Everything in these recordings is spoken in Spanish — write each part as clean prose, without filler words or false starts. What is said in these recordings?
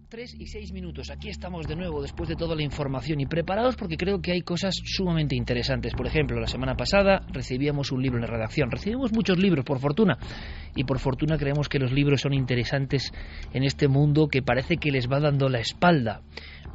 3:06. Aquí estamos de nuevo después de toda la información y preparados porque creo que hay cosas sumamente interesantes. Por ejemplo, la semana pasada recibíamos un libro en la redacción. Recibimos muchos libros, por fortuna. Y por fortuna creemos que los libros son interesantes en este mundo que parece que les va dando la espalda.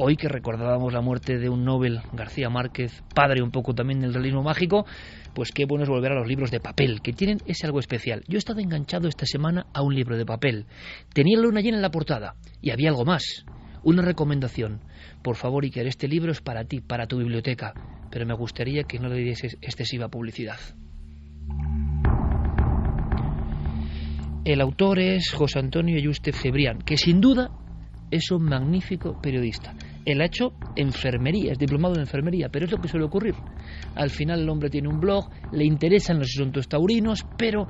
Hoy que recordábamos la muerte de un Nobel, García Márquez, padre un poco también del realismo mágico, pues qué bueno es volver a los libros de papel, que tienen ese algo especial. Yo he estado enganchado esta semana a un libro de papel. Tenía la luna llena en la portada y había algo más. Una recomendación. Por favor, Iker, este libro es para ti, para tu biblioteca, pero me gustaría que no le dieses excesiva publicidad. El autor es José Antonio Ayuste Cebrián, que sin duda es un magnífico periodista. Él ha hecho enfermería, es diplomado en enfermería, pero es lo que suele ocurrir. Al final el hombre tiene un blog, le interesan los asuntos taurinos, pero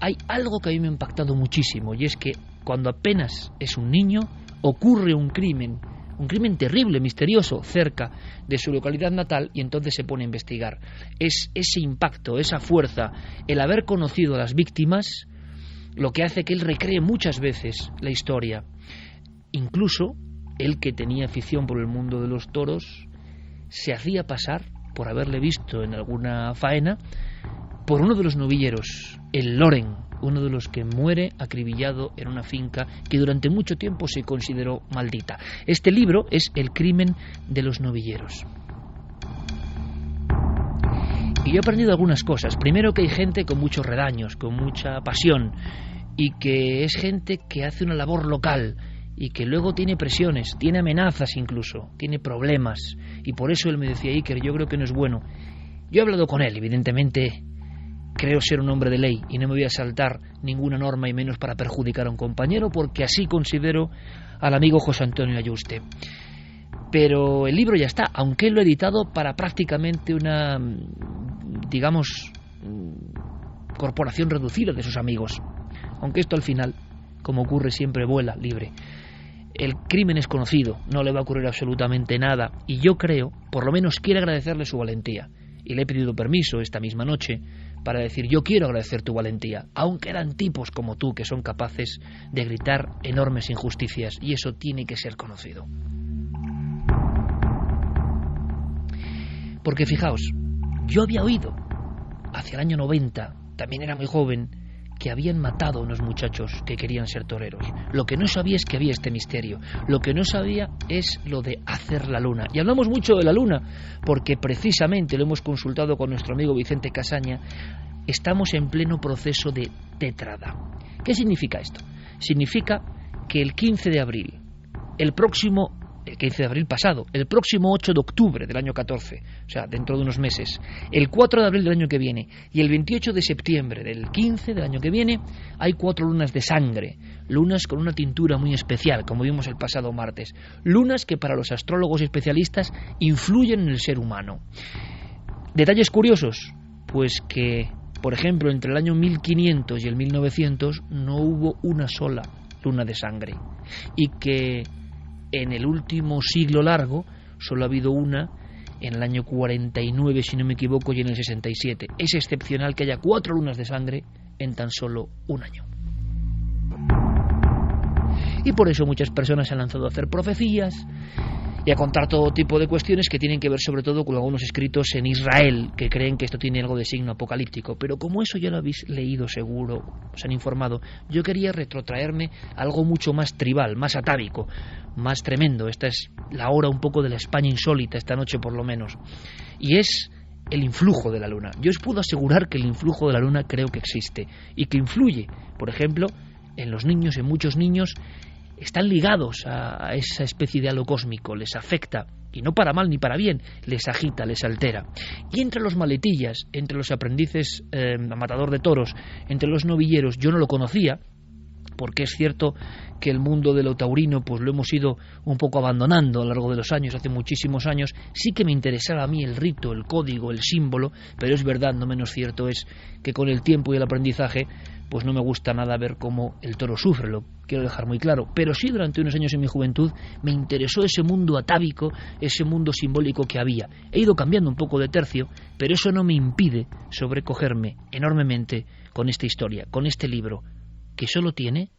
hay algo que a mí me ha impactado muchísimo, y es que cuando apenas es un niño, ocurre un crimen terrible, misterioso, cerca de su localidad natal, y entonces se pone a investigar. Es ese impacto, esa fuerza, el haber conocido a las víctimas, lo que hace que él recree muchas veces la historia. Incluso él, que tenía afición por el mundo de los toros, se hacía pasar, por haberle visto en alguna faena, por uno de los novilleros, el Loren, uno de los que muere acribillado en una finca que durante mucho tiempo se consideró maldita. Este libro es El crimen de los novilleros. Y yo he aprendido algunas cosas. Primero, que hay gente con muchos redaños, con mucha pasión, y que es gente que hace una labor local y que luego tiene presiones, tiene amenazas incluso, tiene problemas, y por eso él me decía: Iker, yo creo que no es bueno. Yo he hablado con él, evidentemente creo ser un hombre de ley y no me voy a saltar ninguna norma, y menos para perjudicar a un compañero, porque así considero al amigo José Antonio Ayuste. Pero el libro ya está, aunque él lo ha editado para prácticamente una, digamos, corporación reducida de sus amigos, aunque esto al final, como ocurre siempre, vuela libre. El crimen es conocido, no le va a ocurrir absolutamente nada, y yo creo, por lo menos quiero agradecerle su valentía, y le he pedido permiso esta misma noche para decir: yo quiero agradecer tu valentía, aunque eran tipos como tú que son capaces de gritar enormes injusticias, y eso tiene que ser conocido. Porque fijaos, yo había oído hacia el año 90, también era muy joven, que habían matado a unos muchachos que querían ser toreros. Lo que no sabía es que había este misterio. Lo que no sabía es lo de hacer la luna. Y hablamos mucho de la luna porque precisamente lo hemos consultado con nuestro amigo Vicente Casaña. Estamos en pleno proceso de tétrada. ¿Qué significa esto? Significa que el 15 de abril, el 15 de abril pasado, el próximo 8 de octubre del año 14, o sea, dentro de unos meses, el 4 de abril del año que viene y el 28 de septiembre del 15 del año que viene, hay 4 lunas de sangre, lunas con una tintura muy especial, como vimos el pasado martes, lunas que para los astrólogos y especialistas influyen en el ser humano. Detalles curiosos, pues que, por ejemplo, entre el año 1500 y el 1900 no hubo una sola luna de sangre, y que en el último siglo largo solo ha habido una en el año 49, si no me equivoco, y en el 67. Es excepcional que haya 4 lunas de sangre en tan solo un año. Y por eso muchas personas se han lanzado a hacer profecías y a contar todo tipo de cuestiones que tienen que ver sobre todo con algunos escritos en Israel, que creen que esto tiene algo de signo apocalíptico. Pero como eso ya lo habéis leído seguro, os han informado, yo quería retrotraerme a algo mucho más tribal, más atávico, más tremendo. Esta es la hora un poco de la España insólita, esta noche por lo menos. Y es el influjo de la luna. Yo os puedo asegurar que el influjo de la luna creo que existe y que influye, por ejemplo, en los niños, en muchos niños. Están ligados a esa especie de halo cósmico, les afecta, y no para mal ni para bien, les agita, les altera. Y entre los maletillas, entre los aprendices a matador de toros, entre los novilleros, yo no lo conocía, porque es cierto que el mundo de lo taurino pues lo hemos ido un poco abandonando a lo largo de los años, hace muchísimos años. Sí que me interesaba a mí el rito, el código, el símbolo, pero es verdad, no menos cierto es que con el tiempo y el aprendizaje pues no me gusta nada ver cómo el toro sufre, lo quiero dejar muy claro. Pero sí, durante unos años en mi juventud me interesó ese mundo atávico, ese mundo simbólico que había. He ido cambiando un poco de tercio, pero eso no me impide sobrecogerme enormemente con esta historia, con este libro, que solo tiene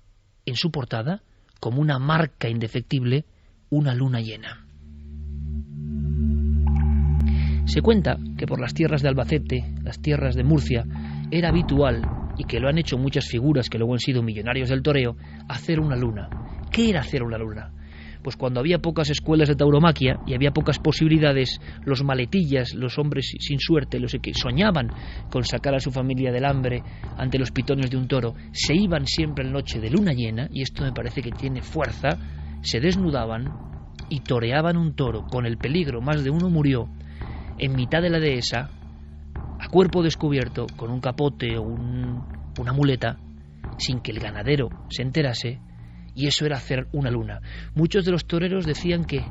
en su portada como una marca indefectible, una luna llena. Se cuenta que por las tierras de Albacete, las tierras de Murcia, era habitual, y que lo han hecho muchas figuras que luego han sido millonarios del toreo, hacer una luna. ¿Qué era hacer una luna? Pues cuando había pocas escuelas de tauromaquia y había pocas posibilidades, los maletillas, los hombres sin suerte, los que soñaban con sacar a su familia del hambre ante los pitones de un toro, se iban siempre en noche de luna llena, y esto me parece que tiene fuerza, se desnudaban y toreaban un toro con el peligro, más de uno murió, en mitad de la dehesa, a cuerpo descubierto, con un capote o una muleta, sin que el ganadero se enterase. Y eso era hacer una luna. Muchos de los toreros decían que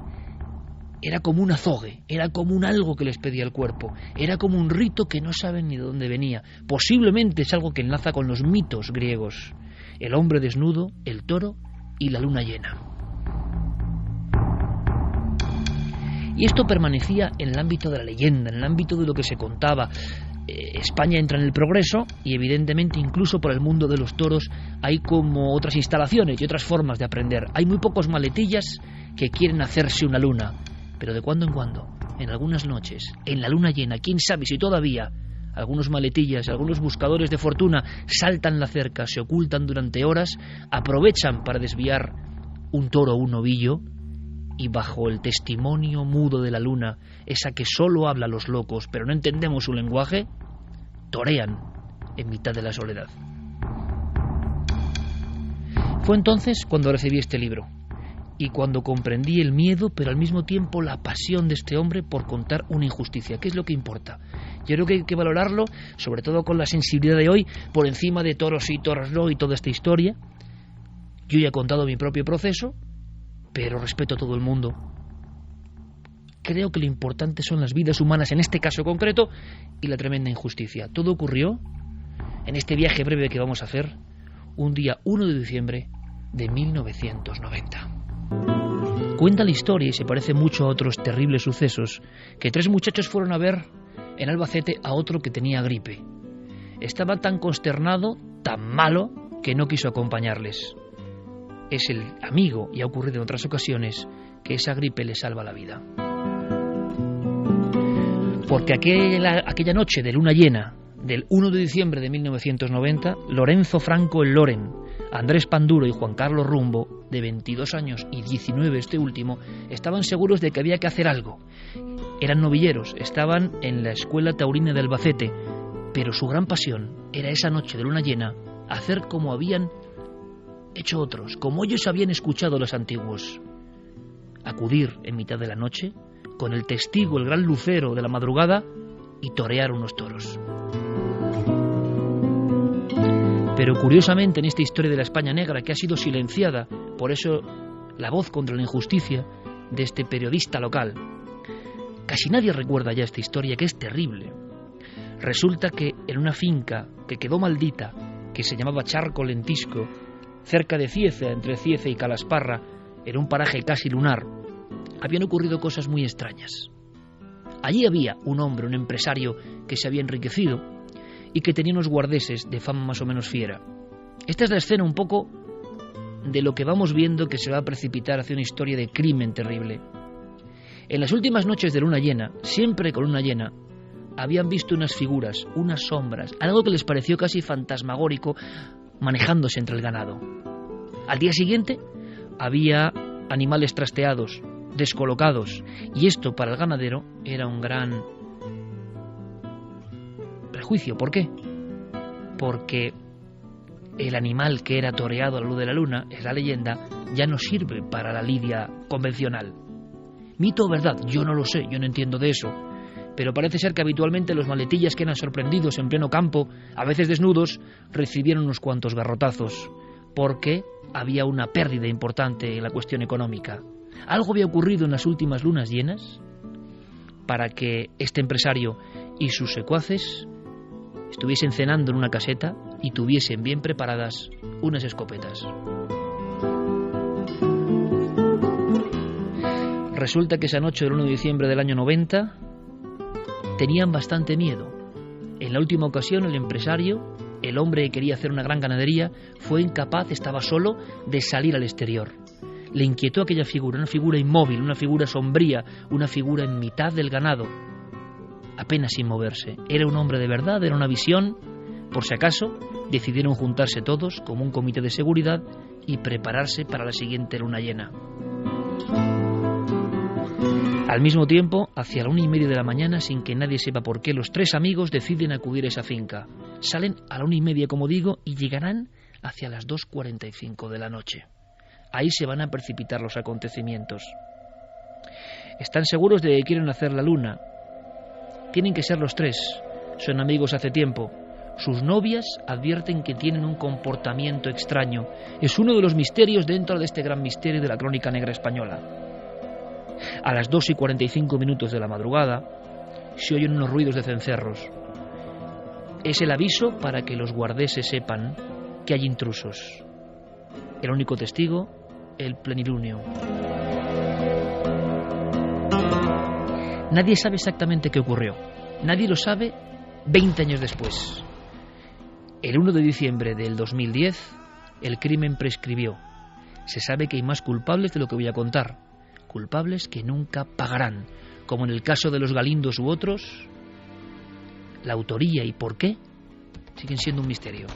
era como un azogue, era como un algo que les pedía el cuerpo, era como un rito que no saben ni de dónde venía. Posiblemente es algo que enlaza con los mitos griegos: el hombre desnudo, el toro y la luna llena. Y esto permanecía en el ámbito de la leyenda, en el ámbito de lo que se contaba. España entra en el progreso y evidentemente incluso por el mundo de los toros hay como otras instalaciones y otras formas de aprender. Hay muy pocos maletillas que quieren hacerse una luna, pero de cuando en cuando, en algunas noches, en la luna llena, quién sabe si todavía algunos maletillas, algunos buscadores de fortuna saltan la cerca, se ocultan durante horas, aprovechan para desviar un toro o un novillo, y bajo el testimonio mudo de la luna, esa que solo habla a los locos, pero no entendemos su lenguaje, torean en mitad de la soledad. Fue entonces cuando recibí este libro, y cuando comprendí el miedo, pero al mismo tiempo la pasión de este hombre por contar una injusticia, que es lo que importa. Yo creo que hay que valorarlo, sobre todo con la sensibilidad de hoy, por encima de toros y toros no y toda esta historia. Yo ya he contado mi propio proceso, pero respeto a todo el mundo. Creo que lo importante son las vidas humanas, en este caso concreto, y la tremenda injusticia. Todo ocurrió en este viaje breve que vamos a hacer un día 1 de diciembre de 1990. Cuenta la historia, y se parece mucho a otros terribles sucesos, que 3 muchachos fueron a ver en Albacete a otro que tenía gripe. Estaba tan consternado, tan malo, que no quiso acompañarles. Es el amigo, y ha ocurrido en otras ocasiones, que esa gripe le salva la vida. Porque aquella noche de luna llena, del 1 de diciembre de 1990, Lorenzo Franco el Loren, Andrés Panduro y Juan Carlos Rumbo, de 22 años y 19 este último, estaban seguros de que había que hacer algo. Eran novilleros, estaban en la escuela taurina de Albacete, pero su gran pasión era esa noche de luna llena hacer como habían hecho otros, como ellos habían escuchado los antiguos. Acudir en mitad de la noche, con el testigo, el gran lucero de la madrugada, y torear unos toros. Pero curiosamente en esta historia de la España negra, que ha sido silenciada, por eso la voz contra la injusticia de este periodista local, casi nadie recuerda ya esta historia, que es terrible. Resulta que en una finca que quedó maldita, que se llamaba Charco Lentisco, cerca de Cieza, entre Cieza y Calasparra, en un paraje casi lunar, habían ocurrido cosas muy extrañas. Allí había un hombre, un empresario, que se había enriquecido y que tenía unos guardeses de fama más o menos fiera. Esta es la escena un poco de lo que vamos viendo que se va a precipitar hacia una historia de crimen terrible. En las últimas noches de luna llena, siempre con luna llena, habían visto unas figuras, unas sombras, algo que les pareció casi fantasmagórico, manejándose entre el ganado. Al día siguiente había animales trasteados, descolocados, y esto para el ganadero era un gran prejuicio. ¿Por qué? Porque el animal que era toreado a la luz de la luna, es la leyenda, ya no sirve para la lidia convencional. ¿Mito o verdad? Yo no lo sé, yo no entiendo de eso. Pero parece ser que habitualmente los maletillas que eran sorprendidos en pleno campo, a veces desnudos, recibieron unos cuantos garrotazos, porque había una pérdida importante en la cuestión económica. Algo había ocurrido en las últimas lunas llenas para que este empresario y sus secuaces estuviesen cenando en una caseta y tuviesen bien preparadas unas escopetas. Resulta que esa noche del 1 de diciembre del año 90 tenían bastante miedo. En la última ocasión el empresario, el hombre que quería hacer una gran ganadería, fue incapaz, estaba solo, de salir al exterior. Le inquietó aquella figura, una figura inmóvil, una figura sombría, una figura en mitad del ganado, apenas sin moverse. Era un hombre de verdad, era una visión. Por si acaso, decidieron juntarse todos como un comité de seguridad y prepararse para la siguiente luna llena. Al mismo tiempo, hacia la 1:30 de la mañana, sin que nadie sepa por qué, los 3 amigos deciden acudir a esa finca. Salen a la 1:30, como digo, y llegarán hacia las 2:45 de la noche. Ahí se van a precipitar los acontecimientos. Están seguros de que quieren hacer la luna. Tienen que ser los 3. Son amigos hace tiempo. Sus novias advierten que tienen un comportamiento extraño. Es uno de los misterios dentro de este gran misterio de la crónica negra española. A las 2:45 de la madrugada se oyen unos ruidos de cencerros. Es el aviso para que los guardeses sepan que hay intrusos. El único testigo, el plenilunio. Nadie sabe exactamente qué ocurrió. Nadie lo sabe 20 años después. El 1 de diciembre del 2010, el crimen prescribió. Se sabe que hay más culpables de lo que voy a contar. Culpables que nunca pagarán. Como en el caso de los Galindos u otros, la autoría y por qué siguen siendo un misterio.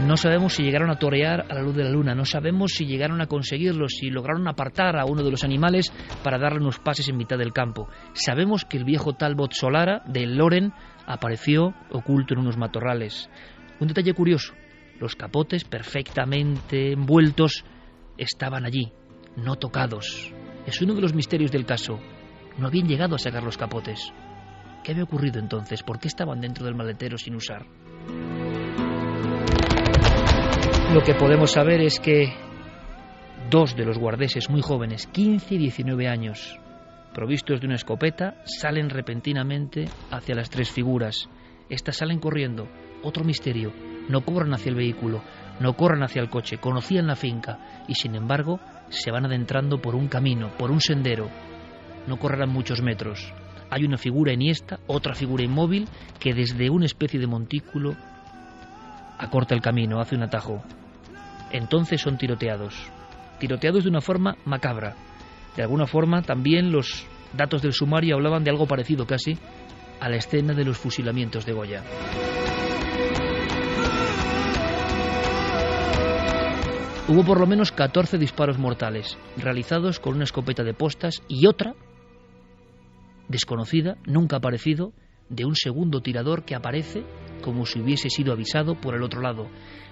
No sabemos si llegaron a torear a la luz de la luna, no sabemos si llegaron a conseguirlo, si lograron apartar a uno de los animales para darle unos pases en mitad del campo. Sabemos que el viejo Talbot Solara de Loren apareció oculto en unos matorrales. Un detalle curioso, los capotes perfectamente envueltos estaban allí, no tocados. Es uno de los misterios del caso. No habían llegado a sacar los capotes. ¿Qué había ocurrido entonces? ¿Por qué estaban dentro del maletero sin usar? Lo que podemos saber es que 2 de los guardeses muy jóvenes, 15 y 19 años, provistos de una escopeta, salen repentinamente hacia las 3 figuras. Estas salen corriendo. Otro misterio. No corren hacia el vehículo, no corren hacia el coche, conocían la finca y sin embargo se van adentrando por un camino, por un sendero. No correrán muchos metros. Hay una figura enhiesta, otra figura inmóvil que desde una especie de montículo acorta el camino, hace un atajo. Entonces son tiroteados de una forma macabra. De alguna forma también los datos del sumario hablaban de algo parecido casi a la escena de los fusilamientos de Goya. Hubo por lo menos 14 disparos mortales, realizados con una escopeta de postas y otra, desconocida, nunca aparecido, de un segundo tirador que aparece como si hubiese sido avisado por el otro lado.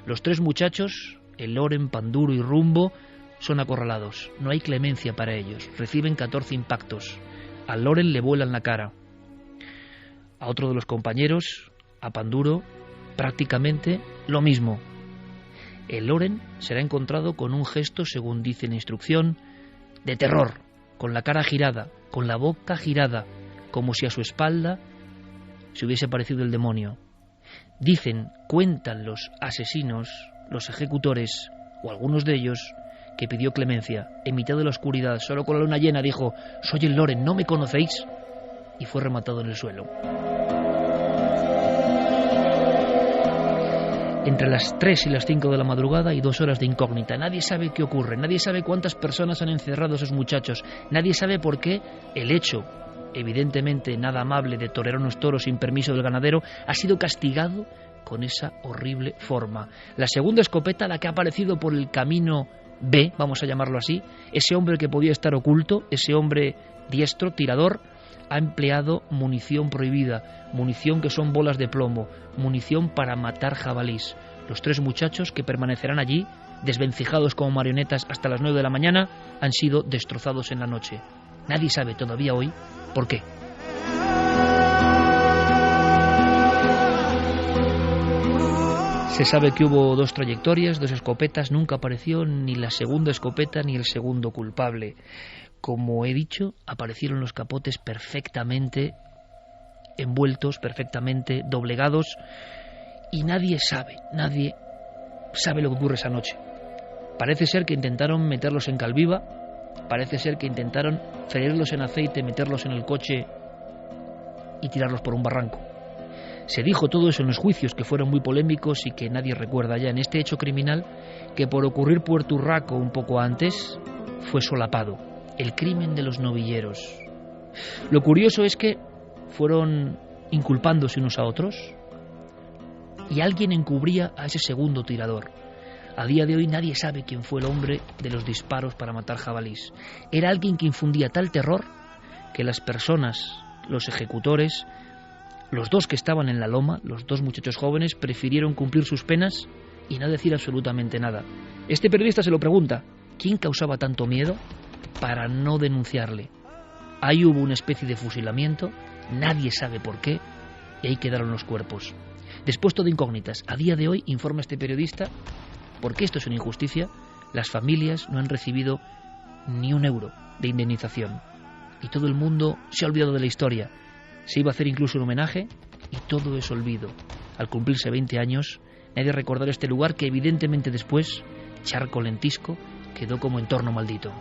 Los 3 muchachos, el Loren, Panduro y Rumbo, son acorralados. No hay clemencia para ellos. Reciben 14 impactos. Al Loren le vuelan la cara. A otro de los compañeros, a Panduro, prácticamente lo mismo. El Loren será encontrado con un gesto, según dice la instrucción, de terror, con la cara girada, con la boca girada, como si a su espalda se hubiese aparecido el demonio. Dicen, cuentan los asesinos, los ejecutores, o algunos de ellos, que pidió clemencia. En mitad de la oscuridad, solo con la luna llena, dijo: «Soy el Loren, ¿no me conocéis?», y fue rematado en el suelo. Entre las 3 y las 5 de la madrugada hay 2 horas de incógnita. Nadie sabe qué ocurre, nadie sabe cuántas personas han encerrado a esos muchachos, nadie sabe por qué el hecho, evidentemente nada amable, de torear unos toros sin permiso del ganadero, ha sido castigado con esa horrible forma. La segunda escopeta, la que ha aparecido por el camino B, vamos a llamarlo así, ese hombre que podía estar oculto, ese hombre diestro, tirador, ha empleado munición prohibida, munición que son bolas de plomo, munición para matar jabalís. Los 3 muchachos que permanecerán allí, desvencijados como marionetas hasta las 9 de la mañana, han sido destrozados en la noche. Nadie sabe todavía hoy por qué. Se sabe que hubo 2 trayectorias, 2 escopetas, nunca apareció ni la segunda escopeta ni el segundo culpable. Como he dicho, aparecieron los capotes perfectamente envueltos, perfectamente doblegados, y nadie sabe lo que ocurre esa noche. Parece ser que intentaron meterlos en calviva, parece ser que intentaron freírlos en aceite, meterlos en el coche y tirarlos por un barranco. Se dijo todo eso en los juicios, que fueron muy polémicos y que nadie recuerda ya, en este hecho criminal que por ocurrir Puerto Urraco un poco antes fue solapado, el crimen de los novilleros. Lo curioso es que fueron inculpándose unos a otros y alguien encubría a ese segundo tirador. A día de hoy nadie sabe quién fue el hombre de los disparos para matar jabalís. Era alguien que infundía tal terror que las personas, los ejecutores, los dos que estaban en la loma, los dos muchachos jóvenes, prefirieron cumplir sus penas y no decir absolutamente nada. Este periodista se lo pregunta, ¿quién causaba tanto miedo para no denunciarle? Ahí hubo una especie de fusilamiento, nadie sabe por qué, y ahí quedaron los cuerpos. Después todo incógnitas. A día de hoy, informa este periodista, porque esto es una injusticia, las familias no han recibido ni un euro de indemnización. Y todo el mundo se ha olvidado de la historia. Se iba a hacer incluso un homenaje y todo es olvido. Al cumplirse 20 años, nadie recordará este lugar que evidentemente después, charco lentisco, quedó como entorno maldito.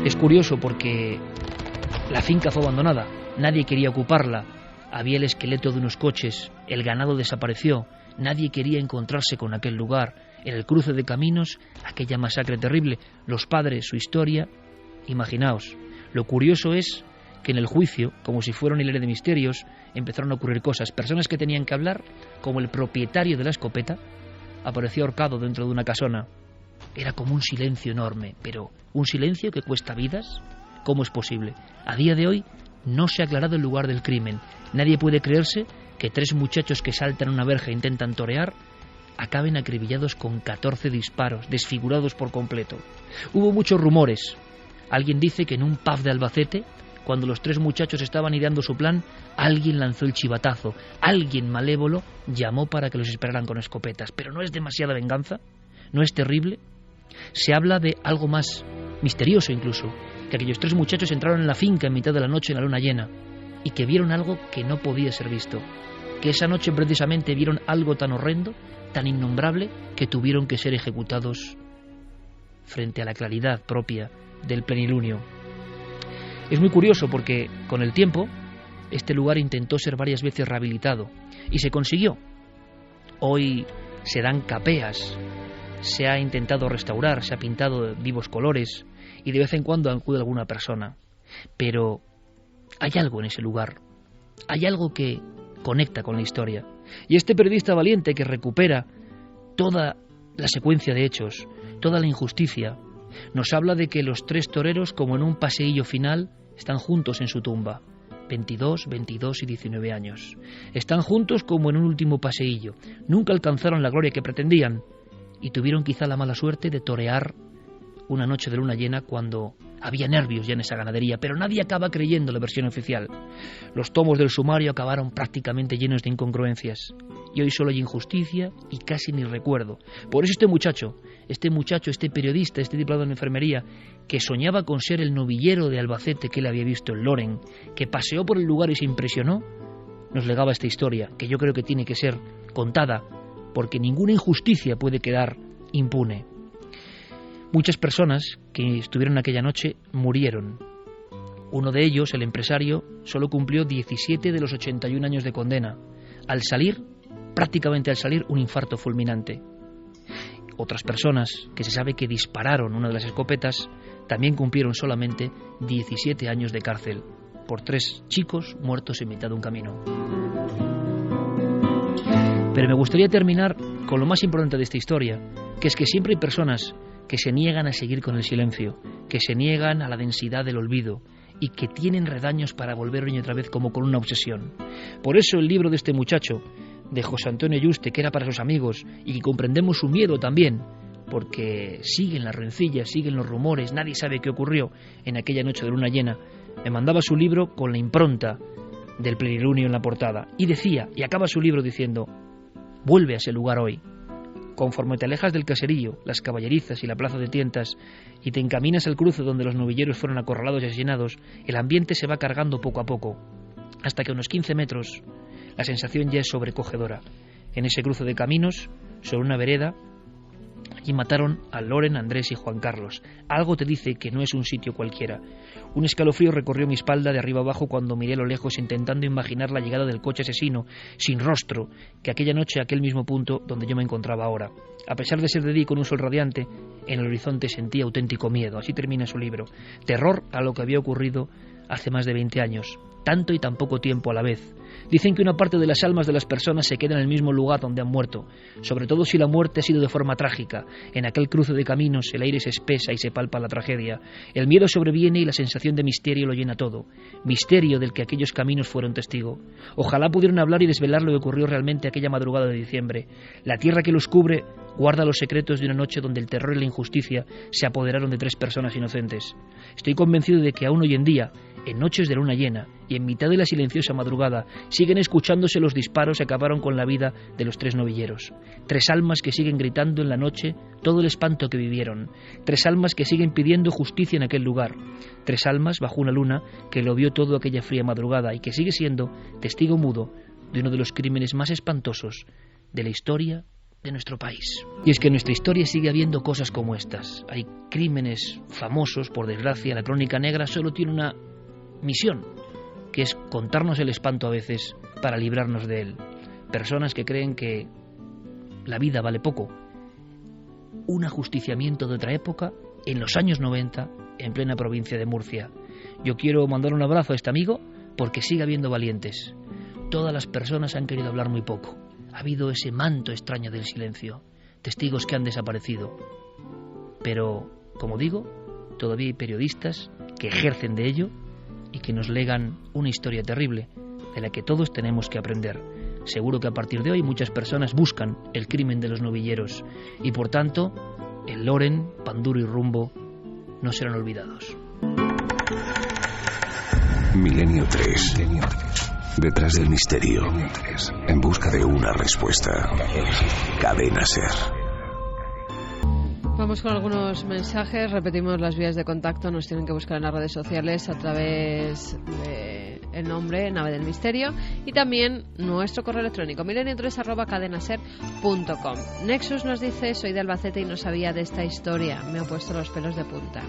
Es curioso porque la finca fue abandonada, nadie quería ocuparla, había el esqueleto de unos coches, el ganado desapareció, nadie quería encontrarse con aquel lugar. En el cruce de caminos, aquella masacre terrible, los padres, su historia. Imaginaos, lo curioso es que en el juicio, como si fuera un hilero de misterios, empezaron a ocurrir cosas. Personas que tenían que hablar, como el propietario de la escopeta, apareció ahorcado dentro de una casona. Era como un silencio enorme, pero un silencio que cuesta vidas. ¿Cómo es posible? A día de hoy no se ha aclarado el lugar del crimen. Nadie puede creerse que 3 muchachos que saltan una verja e intentan torear acaben acribillados con 14 disparos, desfigurados por completo. Hubo muchos rumores. Alguien dice que en un pub de Albacete, cuando los 3 muchachos estaban ideando su plan, alguien lanzó el chivatazo. Alguien malévolo llamó para que los esperaran con escopetas. ¿Pero no es demasiada venganza? ¿No es terrible? Se habla de algo más misterioso incluso, que aquellos 3 muchachos entraron en la finca en mitad de la noche en la luna llena y que vieron algo que no podía ser visto. Que esa noche precisamente vieron algo tan horrendo, tan innombrable, que tuvieron que ser ejecutados frente a la claridad propia del plenilunio. Es muy curioso porque con el tiempo este lugar intentó ser varias veces rehabilitado y se consiguió. Hoy se dan capeas, se ha intentado restaurar, se ha pintado de vivos colores y de vez en cuando acude alguna persona. Pero hay algo en ese lugar, hay algo que conecta con la historia. Y este periodista valiente que recupera toda la secuencia de hechos, toda la injusticia, nos habla de que los 3 toreros, como en un paseillo final, están juntos en su tumba. 22, 22 y 19 años. Están juntos como en un último paseillo. Nunca alcanzaron la gloria que pretendían y tuvieron quizá la mala suerte de torear una noche de luna llena cuando había nervios ya en esa ganadería, pero nadie acaba creyendo la versión oficial. Los tomos del sumario acabaron prácticamente llenos de incongruencias y hoy solo hay injusticia y casi ni recuerdo. Por eso este muchacho, este periodista, este diplomado en enfermería, que soñaba con ser el novillero de Albacete que él había visto en Loren, que paseó por el lugar y se impresionó, nos legaba esta historia, que yo creo que tiene que ser contada, porque ninguna injusticia puede quedar impune. Muchas personas que estuvieron aquella noche murieron. Uno de ellos, el empresario, solo cumplió 17 de los 81 años de condena. Al salir, prácticamente al salir, un infarto fulminante. Otras personas, que se sabe que dispararon una de las escopetas, también cumplieron solamente 17 años de cárcel, por 3 chicos muertos en mitad de un camino. Pero me gustaría terminar con lo más importante de esta historia, que es que siempre hay personas que se niegan a seguir con el silencio, que se niegan a la densidad del olvido y que tienen redaños para volver una y otra vez como con una obsesión. Por eso el libro de este muchacho, de José Antonio Yuste, que era para sus amigos y que comprendemos su miedo también, porque siguen las rencillas, siguen los rumores, nadie sabe qué ocurrió en aquella noche de luna llena, me mandaba su libro con la impronta del plenilunio en la portada y decía, y acaba su libro diciendo: vuelve a ese lugar hoy. Conforme te alejas del caserío, las caballerizas y la plaza de tientas y te encaminas al cruce donde los novilleros fueron acorralados y asesinados, el ambiente se va cargando poco a poco, hasta que a unos 15 metros la sensación ya es sobrecogedora. En ese cruce de caminos, sobre una vereda, Allí mataron a Loren, Andrés y Juan Carlos. Algo te dice que no es un sitio cualquiera. Un escalofrío recorrió mi espalda de arriba abajo cuando miré a lo lejos intentando imaginar la llegada del coche asesino, sin rostro, que aquella noche a aquel mismo punto donde yo me encontraba ahora. A pesar de ser de día y con un sol radiante, en el horizonte sentía auténtico miedo. Así termina su libro. Terror a lo que había ocurrido hace más de 20 años. Tanto y tan poco tiempo a la vez. Dicen que una parte de las almas de las personas se queda en el mismo lugar donde han muerto, sobre todo si la muerte ha sido de forma trágica. En aquel cruce de caminos el aire se espesa y se palpa la tragedia. El miedo sobreviene y la sensación de misterio lo llena todo. Misterio del que aquellos caminos fueron testigo. Ojalá pudieran hablar y desvelar lo que ocurrió realmente aquella madrugada de diciembre. La tierra que los cubre guarda los secretos de una noche donde el terror y la injusticia se apoderaron de 3 personas inocentes. Estoy convencido de que aún hoy en día, en noches de luna llena y en mitad de la silenciosa madrugada, siguen escuchándose los disparos que acabaron con la vida de los 3 novilleros. 3 almas que siguen gritando en la noche todo el espanto que vivieron. 3 almas que siguen pidiendo justicia en aquel lugar. 3 almas bajo una luna que lo vio todo aquella fría madrugada y que sigue siendo testigo mudo de uno de los crímenes más espantosos de la historia de nuestro país. Y es que en nuestra historia sigue habiendo cosas como estas. Hay crímenes famosos, por desgracia. La crónica negra solo tiene una misión, que es contarnos el espanto a veces para librarnos de él. Personas que creen que la vida vale poco. Un ajusticiamiento de otra época en los años 90 en plena provincia de Murcia. Yo quiero mandar un abrazo a este amigo porque sigue habiendo valientes. Todas las personas han querido hablar muy poco. Ha habido ese manto extraño del silencio, testigos que han desaparecido. Pero, como digo, todavía hay periodistas que ejercen de ello y que nos legan una historia terrible de la que todos tenemos que aprender. Seguro que a partir de hoy muchas personas buscan el crimen de los novilleros y por tanto el Loren, Panduro y Rumbo no serán olvidados. Milenio 3. Detrás del misterio, en busca de una respuesta. Cadena SER. Vamos con algunos mensajes. Repetimos las vías de contacto. Nos tienen que buscar en las redes sociales a través de el nombre Nave del Misterio y también nuestro correo electrónico milenio3@cadenaser.com. Nexus nos dice: soy de Albacete y no sabía de esta historia, me ha puesto los pelos de punta.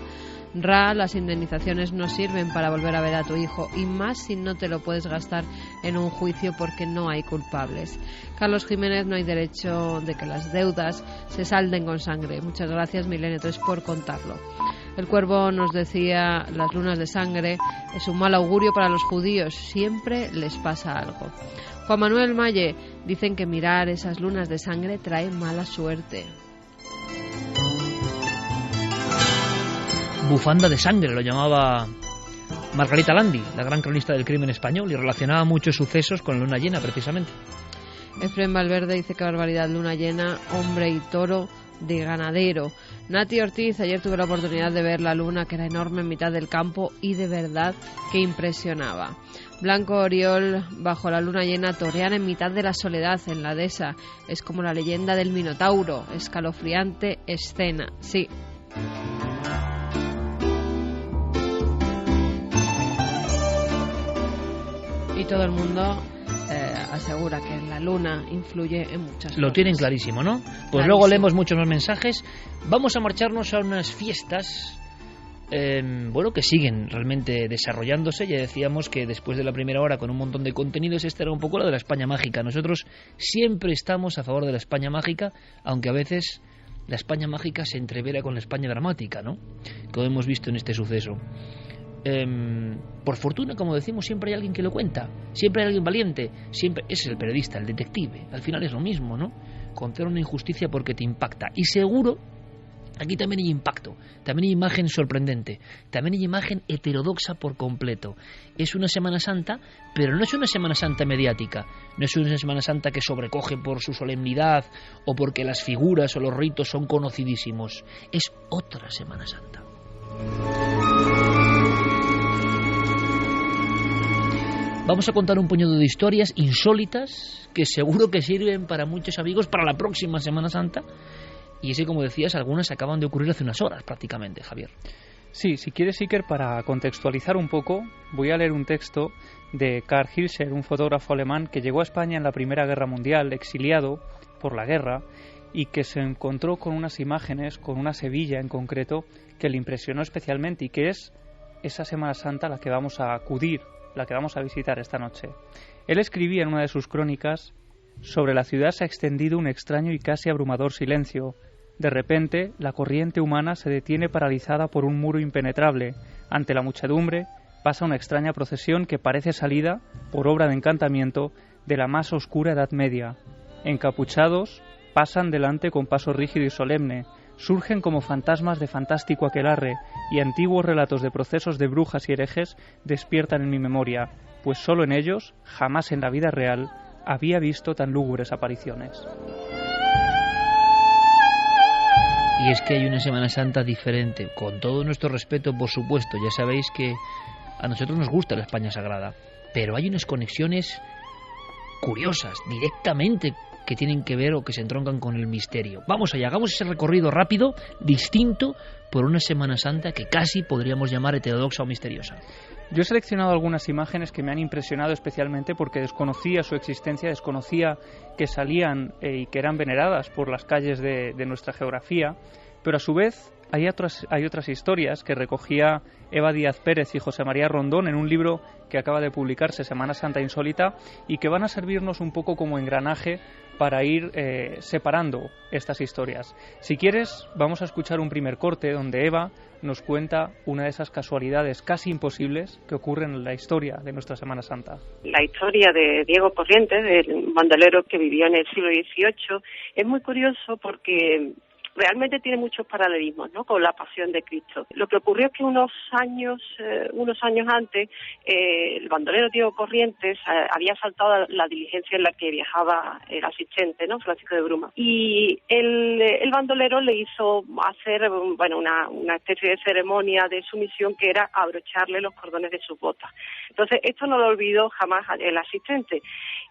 Ra, las indemnizaciones no sirven para volver a ver a tu hijo y más si no te lo puedes gastar en un juicio porque no hay culpables. Carlos Jiménez: no hay derecho de que las deudas se salden con sangre. Muchas gracias, Milenio 3, por contarlo. El Cuervo nos decía: las lunas de sangre es un mal augurio para los judíos, siempre les pasa algo. Juan Manuel Malle: dicen que mirar esas lunas de sangre trae mala suerte. Bufanda de sangre lo llamaba Margarita Landi, la gran cronista del crimen español, y relacionaba muchos sucesos con luna llena precisamente. Efrén Valverde dice: qué barbaridad, luna llena, hombre y toro de ganadero. Nati Ortiz: ayer tuve la oportunidad de ver la luna, que era enorme en mitad del campo y de verdad que impresionaba. Blanco Oriol: bajo la luna llena torean en mitad de la soledad en la dehesa, es como la leyenda del Minotauro, escalofriante escena. Sí. Y todo el mundo asegura que la luna influye en muchas cosas. Lo tienen clarísimo, ¿no? Pues clarísimo. Luego leemos muchos más mensajes. Vamos a marcharnos a unas fiestas que siguen realmente desarrollándose. Ya decíamos que después de la primera hora con un montón de contenidos, esta era un poco la de la España mágica. Nosotros siempre estamos a favor de la España mágica, aunque a veces la España mágica se entrevera con la España dramática, ¿no? Como hemos visto en este suceso. Por fortuna, como decimos, siempre hay alguien que lo cuenta, siempre hay alguien valiente, siempre ese es el periodista, el detective. Al final es lo mismo, ¿no? Contar una injusticia porque te impacta. Y seguro, aquí también hay impacto, también hay imagen sorprendente, también hay imagen heterodoxa por completo. Es una Semana Santa, pero no es una Semana Santa mediática, no es una Semana Santa que sobrecoge por su solemnidad o porque las figuras o los ritos son conocidísimos. Es otra Semana Santa. Vamos a contar un puñado de historias insólitas que seguro que sirven para muchos amigos para la próxima Semana Santa. Y ese, como decías, algunas acaban de ocurrir hace unas horas prácticamente, Javier. Sí, si quieres, Iker, para contextualizar un poco, voy a leer un texto de Karl Hilscher, un fotógrafo alemán que llegó a España en la Primera Guerra Mundial, exiliado por la guerra, y que se encontró con unas imágenes, con una Sevilla en concreto, que le impresionó especialmente y que es esa Semana Santa a la que vamos a acudir, la que vamos a visitar esta noche. Él escribía en una de sus crónicas: sobre la ciudad se ha extendido un extraño y casi abrumador silencio. De repente, la corriente humana se detiene paralizada por un muro impenetrable. Ante la muchedumbre pasa una extraña procesión que parece salida, por obra de encantamiento, de la más oscura Edad Media. Encapuchados, pasan delante con paso rígido y solemne, surgen como fantasmas de fantástico aquelarre, y antiguos relatos de procesos de brujas y herejes despiertan en mi memoria, pues solo en ellos, jamás en la vida real, había visto tan lúgubres apariciones. Y es que hay una Semana Santa diferente, con todo nuestro respeto, por supuesto. Ya sabéis que a nosotros nos gusta la España Sagrada, pero hay unas conexiones curiosas, directamente, que tienen que ver o que se entroncan con el misterio. Vamos allá, hagamos ese recorrido rápido, distinto, por una Semana Santa que casi podríamos llamar heterodoxa o misteriosa. Yo he seleccionado algunas imágenes que me han impresionado especialmente porque desconocía su existencia, desconocía que salían y que eran veneradas por las calles de nuestra geografía, pero a su vez hay otras historias que recogía Eva Díaz Pérez y José María Rondón en un libro que acaba de publicarse, Semana Santa Insólita, y que van a servirnos un poco como engranaje para ir separando estas historias. Si quieres, vamos a escuchar un primer corte donde Eva nos cuenta una de esas casualidades casi imposibles que ocurren en la historia de nuestra Semana Santa. La historia de Diego Corrientes, del bandolero que vivió en el siglo XVIII, es muy curioso porque realmente tiene muchos paralelismos, ¿no?, con la Pasión de Cristo. Lo que ocurrió es que unos años antes, el bandolero Diego Corrientes había saltado la diligencia en la que viajaba el asistente, ¿no?, Francisco de Bruma. Y el bandolero le hizo hacer, una especie de ceremonia de sumisión que era abrocharle los cordones de sus botas. Entonces, esto no lo olvidó jamás el asistente.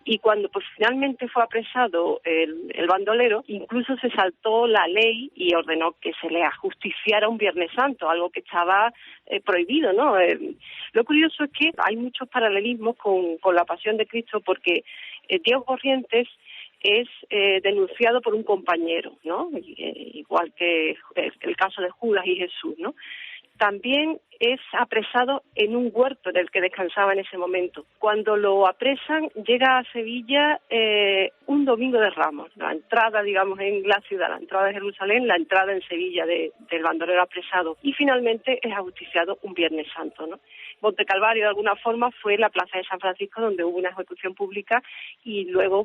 Y cuando pues finalmente fue apresado el bandolero, incluso se saltó la ley y ordenó que se le ajusticiara un Viernes Santo, algo que estaba prohibido, ¿no? Lo curioso es que hay muchos paralelismos con la Pasión de Cristo porque Diego Corrientes es denunciado por un compañero, ¿no? Igual que el caso de Judas y Jesús, ¿no? También es apresado en un huerto en el que descansaba en ese momento. Cuando lo apresan, llega a Sevilla un domingo de Ramos, la entrada, digamos, en la ciudad, la entrada de Jerusalén, la entrada en Sevilla del bandolero apresado. Y finalmente es ajusticiado un Viernes Santo, ¿no? Monte Calvario, de alguna forma, fue la plaza de San Francisco donde hubo una ejecución pública y luego,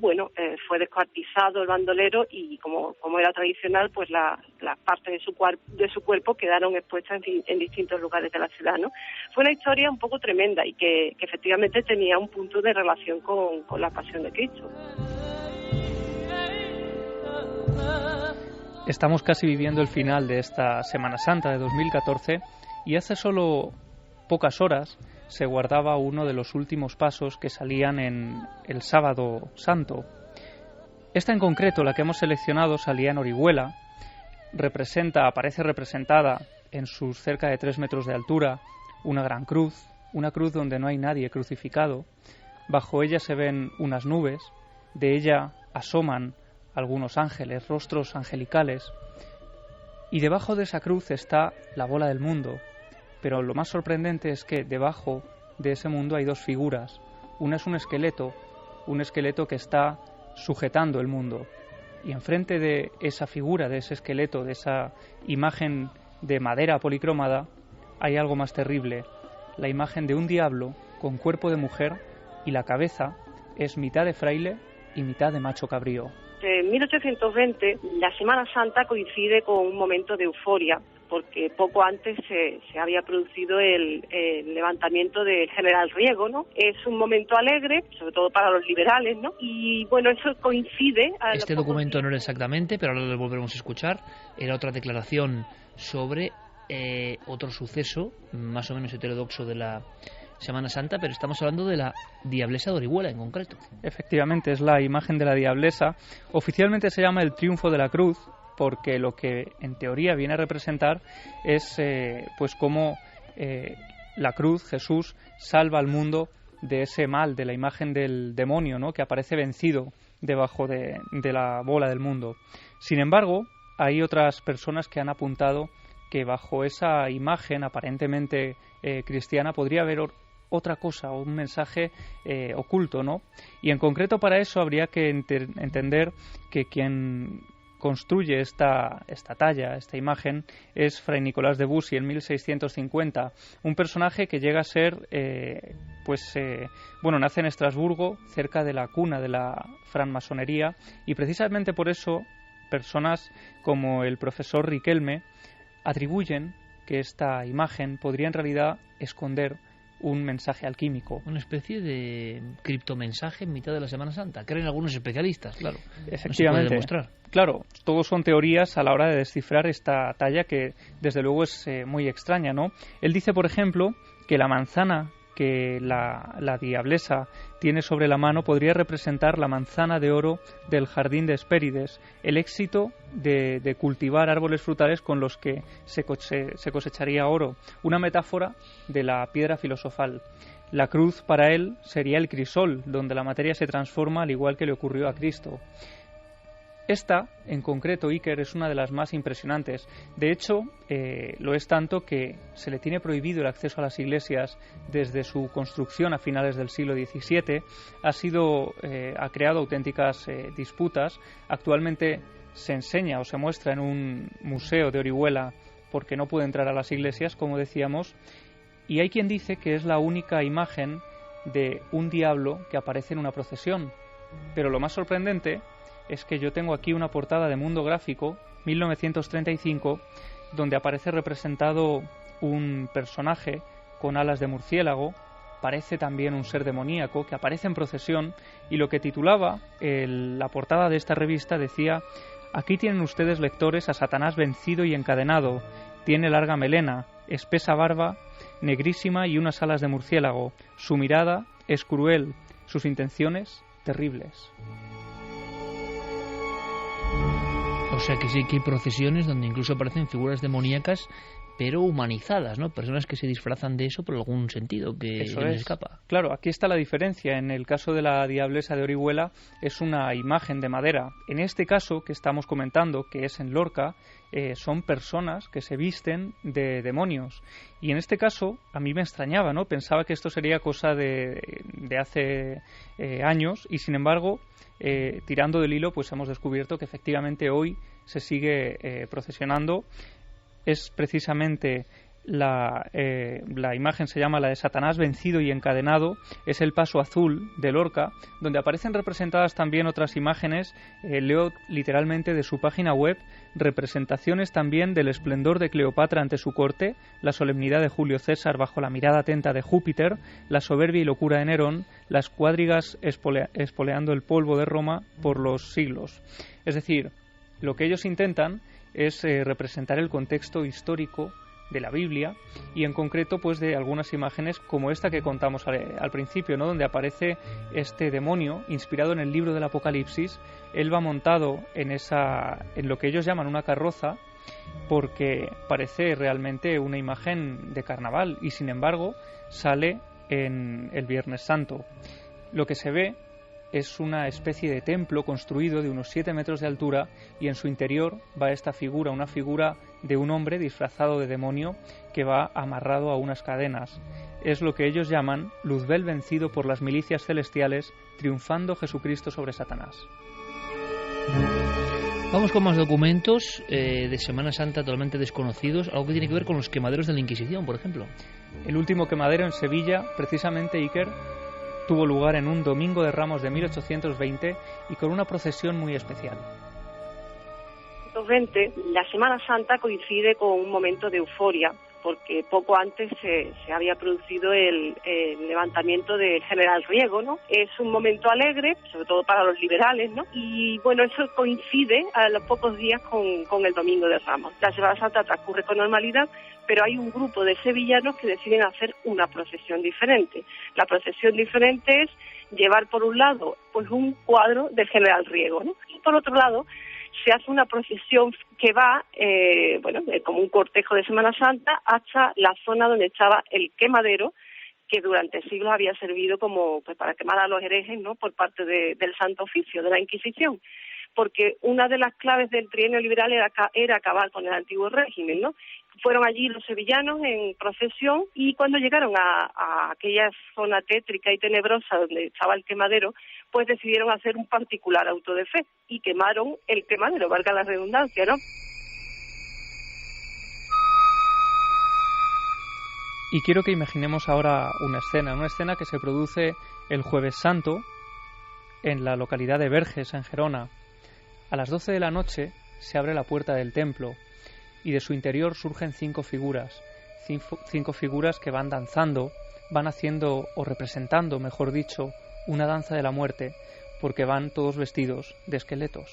fue descuartizado el bandolero y como era tradicional, pues las partes de su cuerpo quedaron expuestas en distintos lugares de la ciudad, ¿no? Fue una historia un poco tremenda y que efectivamente tenía un punto de relación con la Pasión de Cristo. Estamos casi viviendo el final de esta Semana Santa de 2014 y hace solo pocas horas se guardaba uno de los últimos pasos que salían en el Sábado Santo. Esta en concreto, la que hemos seleccionado, salía en Orihuela, aparece representada en sus cerca de 3 metros de altura una gran cruz, una cruz donde no hay nadie crucificado. Bajo ella se ven unas nubes, de ella asoman algunos ángeles, rostros angelicales, y debajo de esa cruz está la bola del mundo. Pero lo más sorprendente es que debajo de ese mundo hay 2 figuras. Una es un esqueleto que está sujetando el mundo. Y enfrente de esa figura, de ese esqueleto, de esa imagen de madera policromada, hay algo más terrible. La imagen de un diablo con cuerpo de mujer y la cabeza es mitad de fraile y mitad de macho cabrío. En 1820, la Semana Santa coincide con un momento de euforia, porque poco antes se había producido el levantamiento del general Riego, ¿no? Es un momento alegre, sobre todo para los liberales, ¿no? Y bueno, eso coincide. Este documento no era exactamente, pero ahora lo volveremos a escuchar. Era otra declaración sobre otro suceso más o menos heterodoxo de la Semana Santa, pero estamos hablando de la Diablesa de Orihuela en concreto. Efectivamente, es la imagen de la Diablesa. Oficialmente se llama el Triunfo de la Cruz, porque lo que en teoría viene a representar es pues cómo la cruz, Jesús, salva al mundo de ese mal, de la imagen del demonio, ¿no?, que aparece vencido debajo de la bola del mundo. Sin embargo, hay otras personas que han apuntado que bajo esa imagen aparentemente cristiana podría haber otra cosa, un mensaje oculto, ¿no? Y en concreto para eso habría que entender que quien construye esta talla, esta imagen, es Fray Nicolás de Bussy en 1650, un personaje que llega a ser, nace en Estrasburgo, cerca de la cuna de la francmasonería, y precisamente por eso personas como el profesor Riquelme atribuyen que esta imagen podría en realidad esconder un mensaje alquímico. Una especie de criptomensaje en mitad de la Semana Santa, creen algunos especialistas, claro. Efectivamente. No se puede demostrar. Claro, todos son teorías a la hora de descifrar esta talla que desde luego es muy extraña, ¿no? Él dice, por ejemplo, que la manzana que la diablesa tiene sobre la mano podría representar la manzana de oro del jardín de Hespérides, el éxito de cultivar árboles frutales con los que se cosecharía oro, una metáfora de la piedra filosofal. La cruz para él sería el crisol, donde la materia se transforma al igual que le ocurrió a Cristo. Esta, en concreto, Iker, es una de las más impresionantes. De hecho, lo es tanto que se le tiene prohibido el acceso a las iglesias desde su construcción a finales del siglo XVII. Ha creado auténticas disputas. Actualmente se enseña o se muestra en un museo de Orihuela porque no puede entrar a las iglesias, como decíamos. Y hay quien dice que es la única imagen de un diablo que aparece en una procesión. Pero lo más sorprendente es que yo tengo aquí una portada de Mundo Gráfico, 1935, donde aparece representado un personaje con alas de murciélago, parece también un ser demoníaco que aparece en procesión, y lo que titulaba la portada de esta revista decía: aquí tienen ustedes, lectores, a Satanás vencido y encadenado, tiene larga melena, espesa barba, negrísima y unas alas de murciélago, su mirada es cruel, sus intenciones terribles. O sea que sí que hay procesiones donde incluso aparecen figuras demoníacas, pero humanizadas, ¿no? Personas que se disfrazan de eso por algún sentido que Eso les es. escapa. Claro, aquí está la diferencia. En el caso de la diablesa de Orihuela es una imagen de madera. En este caso que estamos comentando, que es en Lorca, son personas que se visten de demonios. Y en este caso a mí me extrañaba, ¿no? Pensaba que esto sería cosa de hace años, y sin embargo, tirando del hilo, pues hemos descubierto que efectivamente hoy se sigue procesionando. Es precisamente la imagen, se llama la de Satanás vencido y encadenado, es el paso azul de Lorca, donde aparecen representadas también otras imágenes, leo literalmente de su página web: representaciones también del esplendor de Cleopatra ante su corte, la solemnidad de Julio César bajo la mirada atenta de Júpiter, la soberbia y locura de Nerón, las cuadrigas espoleando el polvo de Roma por los siglos. Es decir, lo que ellos intentan es representar el contexto histórico de la Biblia, y en concreto pues de algunas imágenes como esta que contamos al principio, ¿no? Donde aparece este demonio inspirado en el libro del Apocalipsis. Él va montado en lo que ellos llaman una carroza, porque parece realmente una imagen de carnaval, y sin embargo sale en el Viernes Santo. Lo que se ve es una especie de templo construido de unos 7 metros de altura, y en su interior va esta figura, una figura de un hombre disfrazado de demonio que va amarrado a unas cadenas. Es lo que ellos llaman Luzbel vencido por las milicias celestiales, triunfando Jesucristo sobre Satanás. Vamos con más documentos de Semana Santa totalmente desconocidos, algo que tiene que ver con los quemaderos de la Inquisición, por ejemplo. El último quemadero en Sevilla, precisamente, Iker, tuvo lugar en un domingo de Ramos de 1820 y con una procesión muy especial. La Semana Santa coincide con un momento de euforia, porque poco antes se había producido el levantamiento del general Riego, ¿no? Es un momento alegre, sobre todo para los liberales, ¿no? Y bueno, eso coincide a los pocos días con el Domingo de Ramos. La Semana Santa transcurre con normalidad, pero hay un grupo de sevillanos que deciden hacer una procesión diferente. La procesión diferente es llevar por un lado pues un cuadro del general Riego, ¿no? Y por otro lado se hace una procesión que va, como un cortejo de Semana Santa, hasta la zona donde estaba el quemadero, que durante siglos había servido como pues para quemar a los herejes, ¿no?, por parte del Santo Oficio, de la Inquisición, porque una de las claves del trienio liberal era acabar con el antiguo régimen, ¿no? Fueron allí los sevillanos en procesión y cuando llegaron a aquella zona tétrica y tenebrosa donde estaba el quemadero, pues decidieron hacer un particular auto de fe y quemaron el quemadero, valga la redundancia, ¿no? Y quiero que imaginemos ahora una escena que se produce el Jueves Santo en la localidad de Verges, en Gerona. A las 12 de la noche se abre la puerta del templo y de su interior surgen 5 figuras, 5 figuras que van danzando, van haciendo o representando, mejor dicho, una danza de la muerte, porque van todos vestidos de esqueletos.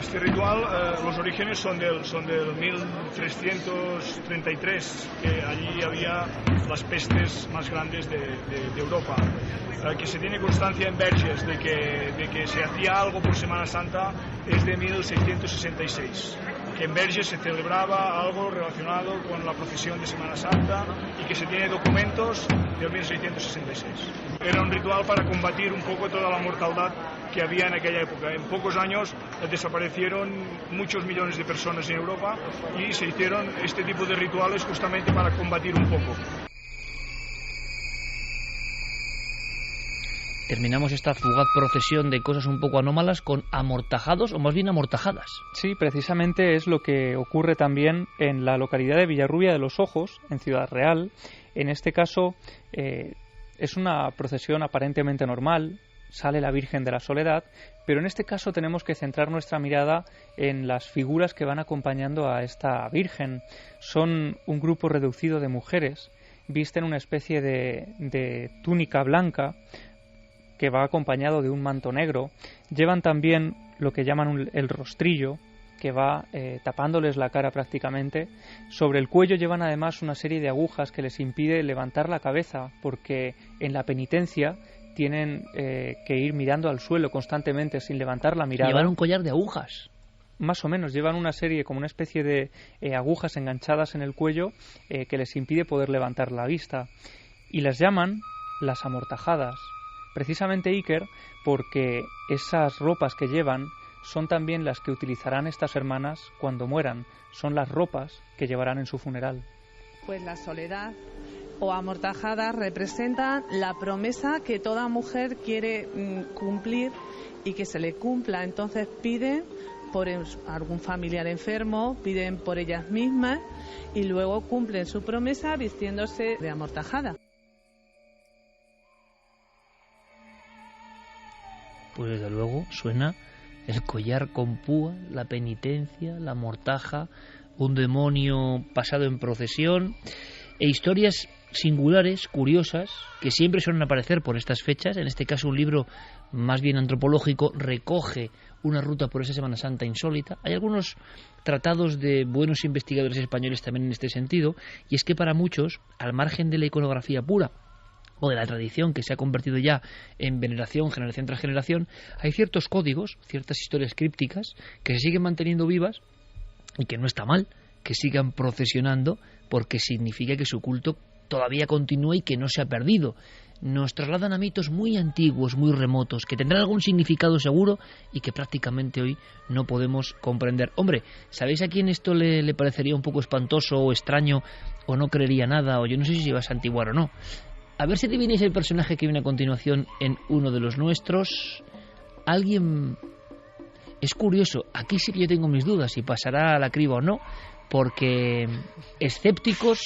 Este ritual, los orígenes son del 1333, que allí había las pestes más grandes de Europa. Que se tiene constancia en Verges de que se hacía algo por Semana Santa es de 1666, que en Verges se celebraba algo relacionado con la procesión de Semana Santa y que se tiene documentos del 1666. Era un ritual para combatir un poco toda la mortandad que había en aquella época. En pocos años desaparecieron muchos millones de personas en Europa y se hicieron este tipo de rituales justamente para combatir un poco. Terminamos esta fugaz procesión de cosas un poco anómalas con amortajados, o más bien amortajadas. Sí, precisamente es lo que ocurre también en la localidad de Villarrubia de los Ojos, en Ciudad Real. En este caso es una procesión aparentemente normal, sale la Virgen de la Soledad, pero en este caso tenemos que centrar nuestra mirada en las figuras que van acompañando a esta Virgen. Son un grupo reducido de mujeres, visten una especie de túnica blanca, que va acompañado de un manto negro. Llevan también lo que llaman el rostrillo, que va tapándoles la cara prácticamente. Sobre el cuello llevan además una serie de agujas que les impide levantar la cabeza, porque en la penitencia tienen que ir mirando al suelo constantemente sin levantar la mirada. Llevan un collar de agujas. Más o menos, llevan una serie, como una especie de agujas enganchadas en el cuello que les impide poder levantar la vista. Y las llaman las amortajadas. Precisamente, Iker, porque esas ropas que llevan son también las que utilizarán estas hermanas cuando mueran. Son las ropas que llevarán en su funeral. Pues la soledad o amortajadas representan la promesa que toda mujer quiere cumplir y que se le cumpla. Entonces piden por algún familiar enfermo, piden por ellas mismas y luego cumplen su promesa vistiéndose de amortajada. Pues desde luego suena el collar con púa, la penitencia, la mortaja, un demonio pasado en procesión e historias singulares, curiosas, que siempre suelen aparecer por estas fechas. En este caso un libro más bien antropológico recoge una ruta por esa Semana Santa insólita. Hay algunos tratados de buenos investigadores españoles también en este sentido, y es que para muchos, al margen de la iconografía pura o de la tradición que se ha convertido ya en veneración generación tras generación, hay ciertos códigos, ciertas historias crípticas que se siguen manteniendo vivas y que no está mal que sigan procesionando, porque significa que su culto todavía continúa y que no se ha perdido. Nos trasladan a mitos muy antiguos, muy remotos, que tendrán algún significado seguro y que prácticamente hoy no podemos comprender. Hombre, ¿sabéis a quién esto le parecería un poco espantoso o extraño o no creería nada, o yo no sé si se iba a santiguar o no? A ver si adivináis el personaje que viene a continuación en uno de los nuestros. Alguien... Es curioso, aquí sí que yo tengo mis dudas si pasará a la criba o no, porque escépticos,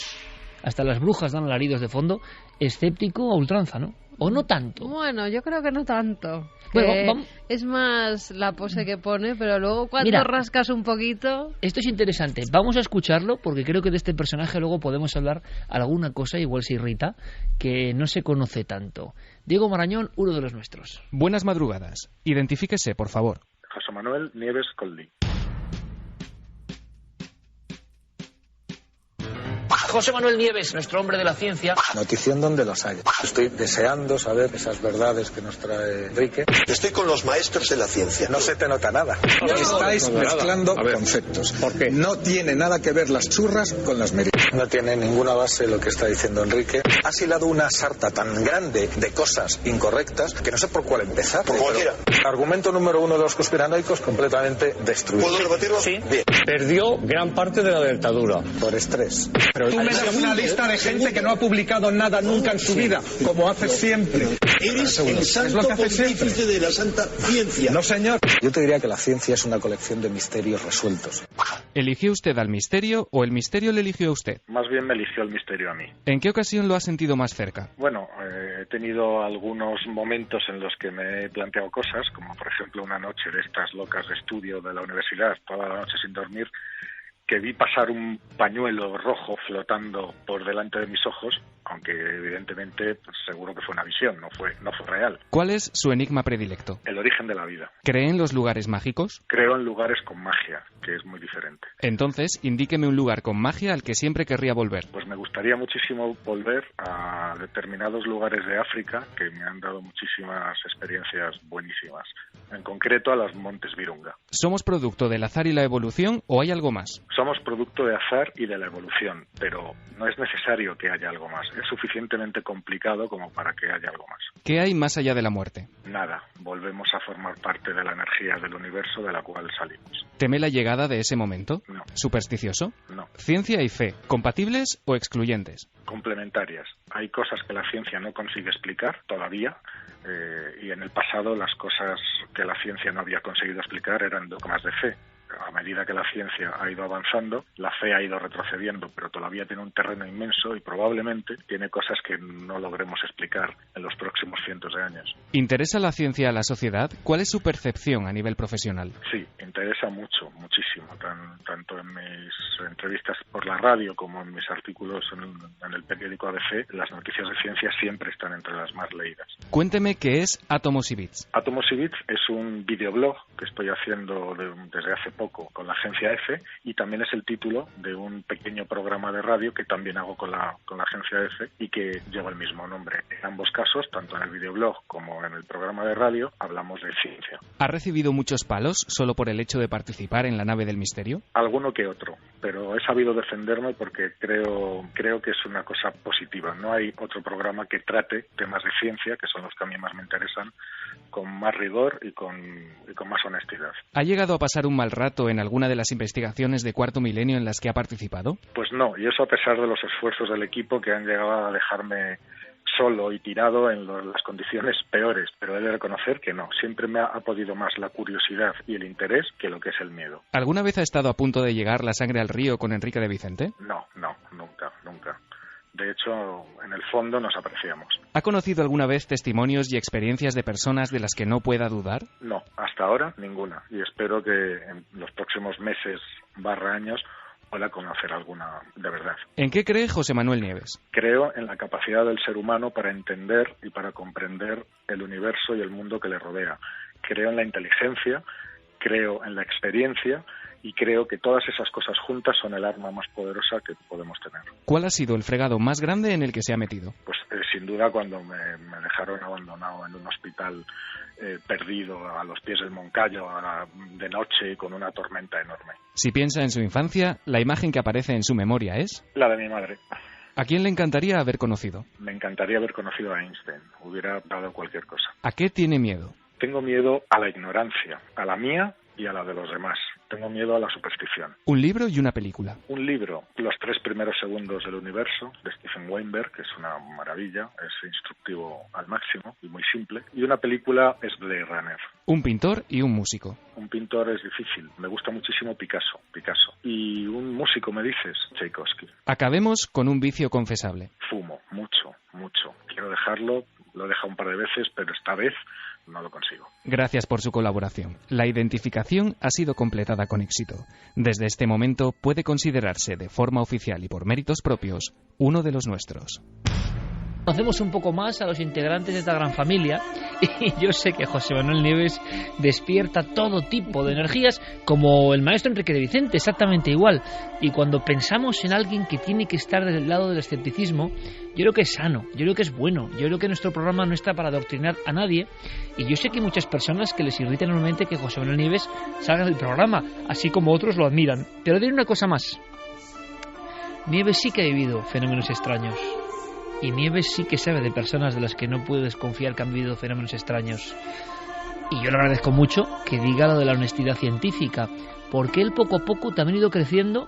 hasta las brujas dan alaridos de fondo, escéptico a ultranza, ¿no? ¿O no tanto? Bueno, yo creo que no tanto. Bueno, es más la pose que pone, pero luego cuando rascas un poquito... Esto es interesante. Vamos a escucharlo, porque creo que de este personaje luego podemos hablar alguna cosa, igual se irrita, que no se conoce tanto. Diego Marañón, uno de los nuestros. Buenas madrugadas. Identifíquese, por favor. José Manuel Nieves Coldi. José Manuel Nieves, nuestro hombre de la ciencia. Notición donde los haya. Estoy deseando saber esas verdades que nos trae Enrique. Estoy con los maestros de la ciencia. No se te nota nada. Estáis mezclando conceptos. ¿Por qué? No tiene nada que ver las churras con las meriendas. No tiene ninguna base lo que está diciendo Enrique. Has hilado una sarta tan grande de cosas incorrectas que no sé por cuál empezar. Por cualquiera. Argumento número 1 de los conspiranoicos completamente destruido. ¿Puedo rebatirlo? Sí. Bien. Perdió gran parte de la dictadura. Por estrés. Pero tú me das una lista de gente que no ha publicado nada nunca en su vida, como hace siempre. Eres el santo pontífice de la santa ciencia. No, señor. Yo te diría que la ciencia es una colección de misterios resueltos. ¿Eligió usted al misterio o el misterio le eligió a usted? Más bien me eligió el misterio a mí. ¿En qué ocasión lo ha sentido más cerca? Bueno, he tenido algunos momentos en los que me he planteado cosas, como por ejemplo una noche de estas locas de estudio de la universidad, toda la noche sin dormir, que vi pasar un pañuelo rojo flotando por delante de mis ojos, aunque evidentemente pues, seguro que fue una visión, no fue real. ¿Cuál es su enigma predilecto? El origen de la vida. ¿Cree en los lugares mágicos? Creo en lugares con magia, que es muy diferente. Entonces, indíqueme un lugar con magia al que siempre querría volver. Pues me gustaría muchísimo volver a determinados lugares de África que me han dado muchísimas experiencias buenísimas. En concreto a los Montes Virunga. ¿Somos producto del azar y la evolución o hay algo más? Somos producto de azar y de la evolución, pero no es necesario que haya algo más. Es suficientemente complicado como para que haya algo más. ¿Qué hay más allá de la muerte? Nada. Volvemos a formar parte de la energía del universo de la cual salimos. ¿Teme la llegada de ese momento? No. ¿Supersticioso? No. ¿Ciencia y fe, compatibles o excluyentes? Complementarias. Hay cosas que la ciencia no consigue explicar todavía, y en el pasado las cosas que la ciencia no había conseguido explicar eran dogmas de fe. A medida que la ciencia ha ido avanzando, la fe ha ido retrocediendo, pero todavía tiene un terreno inmenso y probablemente tiene cosas que no logremos explicar en los próximos cientos de años. ¿Interesa la ciencia a la sociedad? ¿Cuál es su percepción a nivel profesional? Sí, interesa mucho, muchísimo, tanto en mis entrevistas por la radio como en mis artículos en el periódico ABC. Las noticias de ciencia siempre están entre las más leídas. Cuénteme qué es Átomos y Bits. Átomos y Bits es un videoblog que estoy haciendo desde hace poco con la agencia EFE, y también es el título de un pequeño programa de radio que también hago con la agencia EFE y que lleva el mismo nombre. En ambos casos, tanto en el videoblog como en el programa de radio, hablamos de ciencia. ¿Ha recibido muchos palos solo por el hecho de participar en la nave del misterio? Alguno que otro, pero he sabido defenderme porque creo que es una cosa positiva. No hay otro programa que trate temas de ciencia, que son los que a mí más me interesan, con más rigor y con más honestidad. ¿Ha llegado a pasar un mal rato en alguna de las investigaciones de Cuarto Milenio en las que ha participado? Pues no, y eso a pesar de los esfuerzos del equipo que han llegado a dejarme solo y tirado en las condiciones peores, pero he de reconocer que no, siempre me ha podido más la curiosidad y el interés que lo que es el miedo. ¿Alguna vez ha estado a punto de llegar la sangre al río con Enrique de Vicente? No, nunca. De hecho, en el fondo nos apreciamos. ¿Ha conocido alguna vez testimonios y experiencias de personas de las que no pueda dudar? No, hasta ahora ninguna. Y espero que en los próximos meses /años pueda conocer alguna de verdad. ¿En qué cree José Manuel Nieves? Creo en la capacidad del ser humano para entender y para comprender el universo y el mundo que le rodea. Creo en la inteligencia, creo en la experiencia y creo que todas esas cosas juntas son el arma más poderosa que podemos tener. ¿Cuál ha sido el fregado más grande en el que se ha metido? Pues sin duda cuando me dejaron abandonado en un hospital perdido a los pies del Moncayo de noche con una tormenta enorme. Si piensa en su infancia, la imagen que aparece en su memoria es... La de mi madre. ¿A quién le encantaría haber conocido? Me encantaría haber conocido a Einstein. Hubiera dado cualquier cosa. ¿A qué tiene miedo? Tengo miedo a la ignorancia, a la mía y a la de los demás. Tengo miedo a la superstición. Un libro y una película. Un libro, Los 3 primeros segundos del universo, de Stephen Weinberg, que es una maravilla, es instructivo al máximo y muy simple. Y una película es Blade Runner. Un pintor y un músico. Un pintor es difícil. Me gusta muchísimo Picasso. Y un músico, me dices, Tchaikovsky. Acabemos con un vicio confesable. Fumo, mucho. Quiero dejarlo, lo he dejado un par de veces, pero esta vez no lo consigo. Gracias por su colaboración. La identificación ha sido completada con éxito. Desde este momento puede considerarse de forma oficial y por méritos propios uno de los nuestros. Conocemos un poco más a los integrantes de esta gran familia y yo sé que José Manuel Nieves despierta todo tipo de energías, como el maestro Enrique de Vicente, exactamente igual. Y cuando pensamos en alguien que tiene que estar del lado del escepticismo, yo creo que es sano, yo creo que es bueno, yo creo que nuestro programa no está para adoctrinar a nadie, y yo sé que hay muchas personas que les irrita enormemente que José Manuel Nieves salga del programa, así como otros lo admiran. Pero diré una cosa más. Nieves sí que ha vivido fenómenos extraños. Y Nieves sí que sabe de personas de las que no puede desconfiar que han vivido fenómenos extraños. Y yo le agradezco mucho que diga lo de la honestidad científica, porque él poco a poco también ha ido creciendo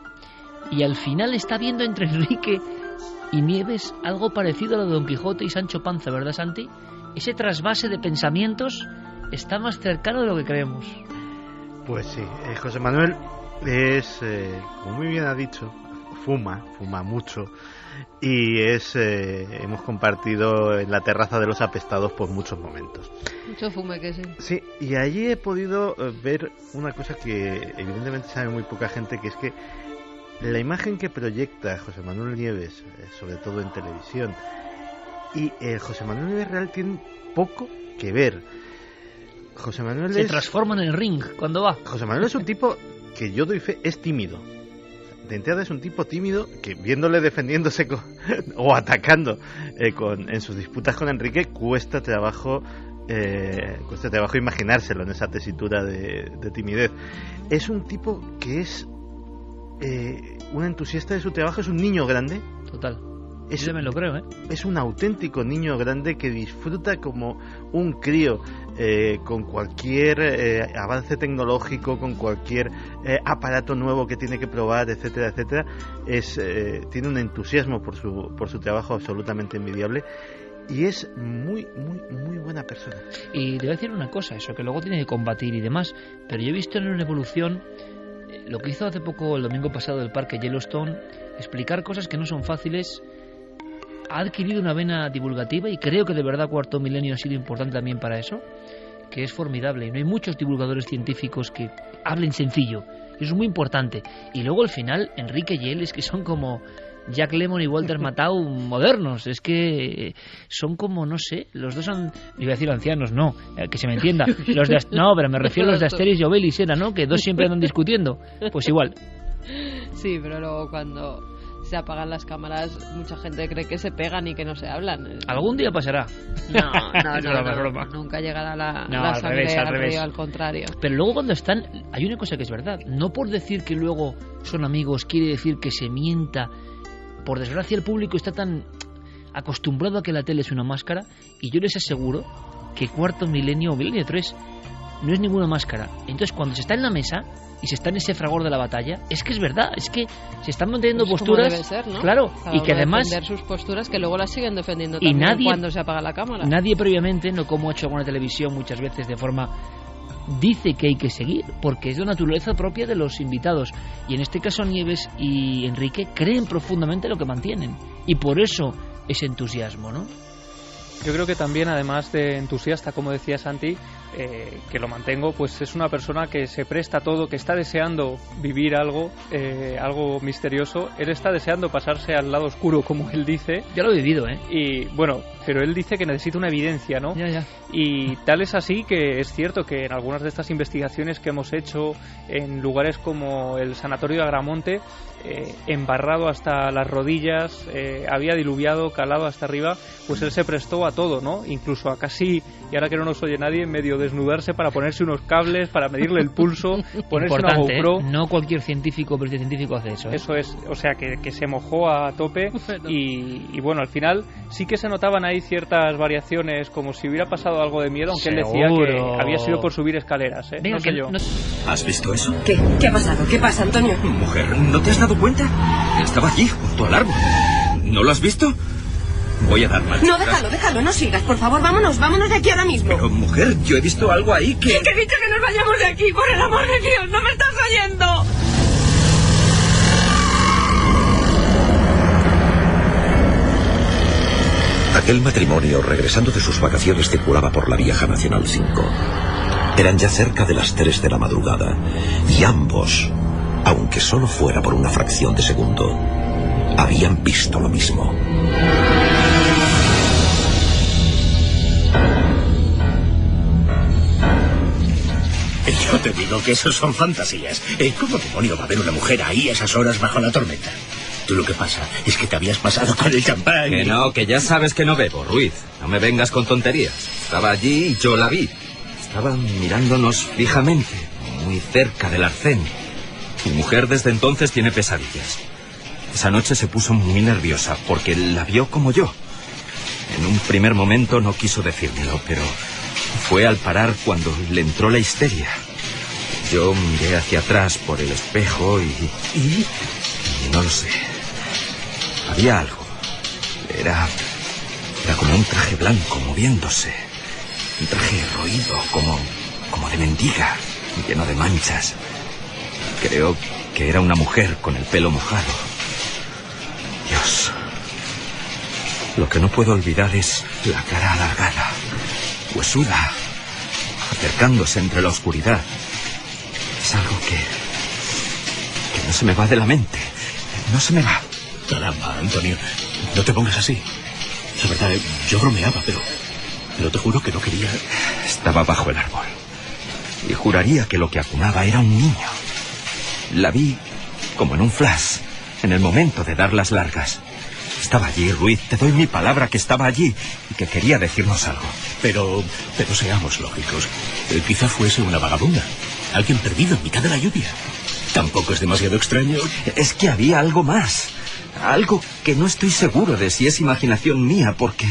y al final está viendo entre Enrique y Nieves algo parecido a lo de Don Quijote y Sancho Panza, ¿verdad, Santi? Ese trasvase de pensamientos está más cercano de lo que creemos. Pues sí, José Manuel es, como muy bien ha dicho, fuma mucho. Y hemos compartido en la terraza de Los Apestados por muchos momentos. Mucho fume, que sí. Sí, y allí he podido ver una cosa que evidentemente sabe muy poca gente, que es que la imagen que proyecta José Manuel Nieves, sobre todo en televisión, y José Manuel Nieves real tienen poco que ver. José Manuel se transforma en el ring cuando va. José Manuel es un tipo que yo doy fe, es tímido. De entrada es un tipo tímido que, viéndole defendiéndose o atacando en sus disputas con Enrique, cuesta trabajo imaginárselo en esa tesitura de timidez. Es un tipo que es un entusiasta de su trabajo, es un niño grande. Total. Yo me lo creo, ¿eh? Es un auténtico niño grande que disfruta como un crío con cualquier avance tecnológico, con cualquier aparato nuevo que tiene que probar, etcétera, etcétera. Tiene un entusiasmo por su trabajo absolutamente envidiable y es muy, muy, muy buena persona. Y te voy a decir una cosa, eso que luego tiene que combatir y demás, pero yo he visto en una evolución lo que hizo hace poco, el domingo pasado, del parque Yellowstone, explicar cosas que no son fáciles. Ha adquirido una vena divulgativa y creo que de verdad Cuarto Milenio ha sido importante también para eso, que es formidable. Y no hay muchos divulgadores científicos que hablen sencillo, y eso es muy importante. Y luego al final, Enrique y él es que son como Jack Lemmon y Walter Matthau modernos, es que son como, no sé, los dos son, iba a decir ancianos, no, que se me entienda, no, pero me refiero a los de Asterix y Obelix, era, ¿no? Que dos siempre andan discutiendo, pues igual. Sí, pero luego cuando se apagan las cámaras, mucha gente cree que se pegan y que no se hablan. Algún día pasará. No, nunca llegará la sangre al río, al contrario. Pero luego cuando están, hay una cosa que es verdad, no por decir que luego son amigos quiere decir que se mienta. Por desgracia el público está tan acostumbrado a que la tele es una máscara, y yo les aseguro que Cuarto Milenio o Milenio 3 no es ninguna máscara. Entonces cuando se está en la mesa y se está en ese fragor de la batalla, es que es verdad, es que se están manteniendo posturas, como debe ser, ¿no? Claro, y que además defender sus posturas, que luego las siguen defendiendo también cuando se apaga la cámara. Nadie previamente, no como ha hecho alguna televisión muchas veces de forma, dice que hay que seguir, porque es de naturaleza propia de los invitados, y en este caso Nieves y Enrique creen profundamente lo que mantienen, y por eso ese entusiasmo, ¿no? Yo creo que también, además de entusiasta, como decía Santi, que lo mantengo, pues es una persona que se presta a todo, que está deseando vivir algo misterioso. Él está deseando pasarse al lado oscuro, como él dice. Ya lo he vivido, ¿eh? Y bueno, pero él dice que necesita una evidencia, ¿no? Ya. Y tal es así que es cierto que en algunas de estas investigaciones que hemos hecho en lugares como el Sanatorio de Agramonte, embarrado hasta las rodillas, había diluviado, calado hasta arriba, pues él se prestó a todo, ¿no? Incluso a casi, y ahora que no nos oye nadie, medio desnudarse para ponerse unos cables, para medirle el pulso, ponerse una GoPro. No cualquier científico hace eso, ¿eh? Eso es, o sea que se mojó a tope y bueno, al final sí que se notaban ahí ciertas variaciones, como si hubiera pasado algo de miedo, aunque Seguro. Él decía que había sido por subir escaleras, ¿eh? Venga, no sé yo. ¿Has visto eso? ¿Qué? ¿Qué ha pasado? ¿Qué pasa, Antonio? Mujer, ¿no te has dado cuenta? Estaba allí, junto al árbol. ¿No lo has visto? Voy a dar marcha. No, déjalo, no sigas. Por favor, vámonos de aquí ahora mismo. Pero, mujer, yo he visto algo ahí que... ¿Qué he dicho que nos vayamos de aquí? ¡Por el amor de Dios! ¡No me estás oyendo! Aquel matrimonio, regresando de sus vacaciones, circulaba por la vieja Nacional 5. Eran ya cerca de las 3 de la madrugada, y ambos, aunque solo fuera por una fracción de segundo, habían visto lo mismo. Yo te digo que eso son fantasías. ¿Cómo demonio va a haber una mujer ahí a esas horas bajo la tormenta? Tú lo que pasa es que te habías pasado con el champán. Que no, que ya sabes que no bebo, Ruiz. No me vengas con tonterías. Estaba allí y yo la vi. Estaba mirándonos fijamente, muy cerca del arcén. Mi mujer desde entonces tiene pesadillas. Esa noche se puso muy nerviosa porque la vio como yo. En un primer momento no quiso decírmelo, pero fue al parar cuando le entró la histeria. Yo miré hacia atrás por el espejo y no lo sé. Había algo. Era como un traje blanco moviéndose. Un traje roído, como de mendiga, lleno de manchas. Creo que era una mujer con el pelo mojado. Dios. Lo que no puedo olvidar es la cara alargada, huesuda, acercándose entre la oscuridad. Es algo que no se me va de la mente. No se me va. Caramba, Antonio, no te pongas así. La verdad, yo bromeaba, pero te juro que no quería... Estaba bajo el árbol y juraría que lo que acunaba era un niño. La vi como en un flash, en el momento de dar las largas. Estaba allí, Ruiz, te doy mi palabra que estaba allí y que quería decirnos algo. Pero seamos lógicos. Quizá fuese una vagabunda, alguien perdido en mitad de la lluvia. Tampoco es demasiado extraño. Es que había algo más. Algo que no estoy seguro de si es imaginación mía, porque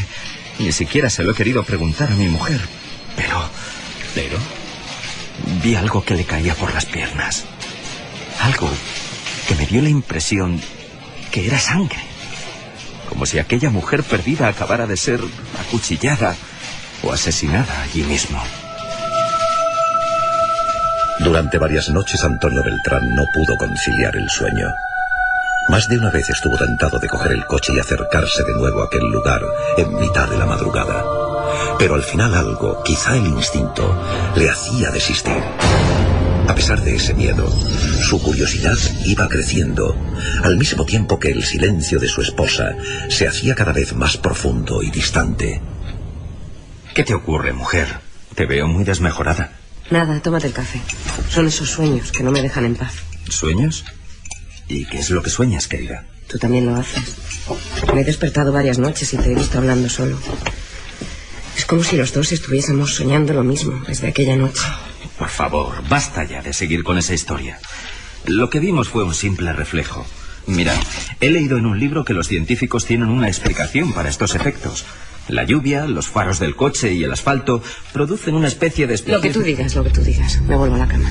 ni siquiera se lo he querido preguntar a mi mujer. Pero vi algo que le caía por las piernas. Algo que me dio la impresión que era sangre. Como si aquella mujer perdida acabara de ser acuchillada o asesinada allí mismo. Durante varias noches Antonio Beltrán no pudo conciliar el sueño. Más de una vez estuvo tentado de coger el coche y acercarse de nuevo a aquel lugar en mitad de la madrugada. Pero al final algo, quizá el instinto, le hacía desistir. A pesar de ese miedo, su curiosidad iba creciendo, al mismo tiempo que el silencio de su esposa se hacía cada vez más profundo y distante. ¿Qué te ocurre, mujer? Te veo muy desmejorada. Nada, tómate el café. Son esos sueños que no me dejan en paz. ¿Sueños? ¿Y qué es lo que sueñas, querida? Tú también lo haces. Me he despertado varias noches y te he visto hablando solo. Es como si los dos estuviésemos soñando lo mismo desde aquella noche. Por favor, basta ya de seguir con esa historia. Lo que vimos fue un simple reflejo. Mira, he leído en un libro que los científicos tienen una explicación para estos efectos. La lluvia, los faros del coche y el asfalto producen una especie de... Lo que tú digas. Me vuelvo a la cama.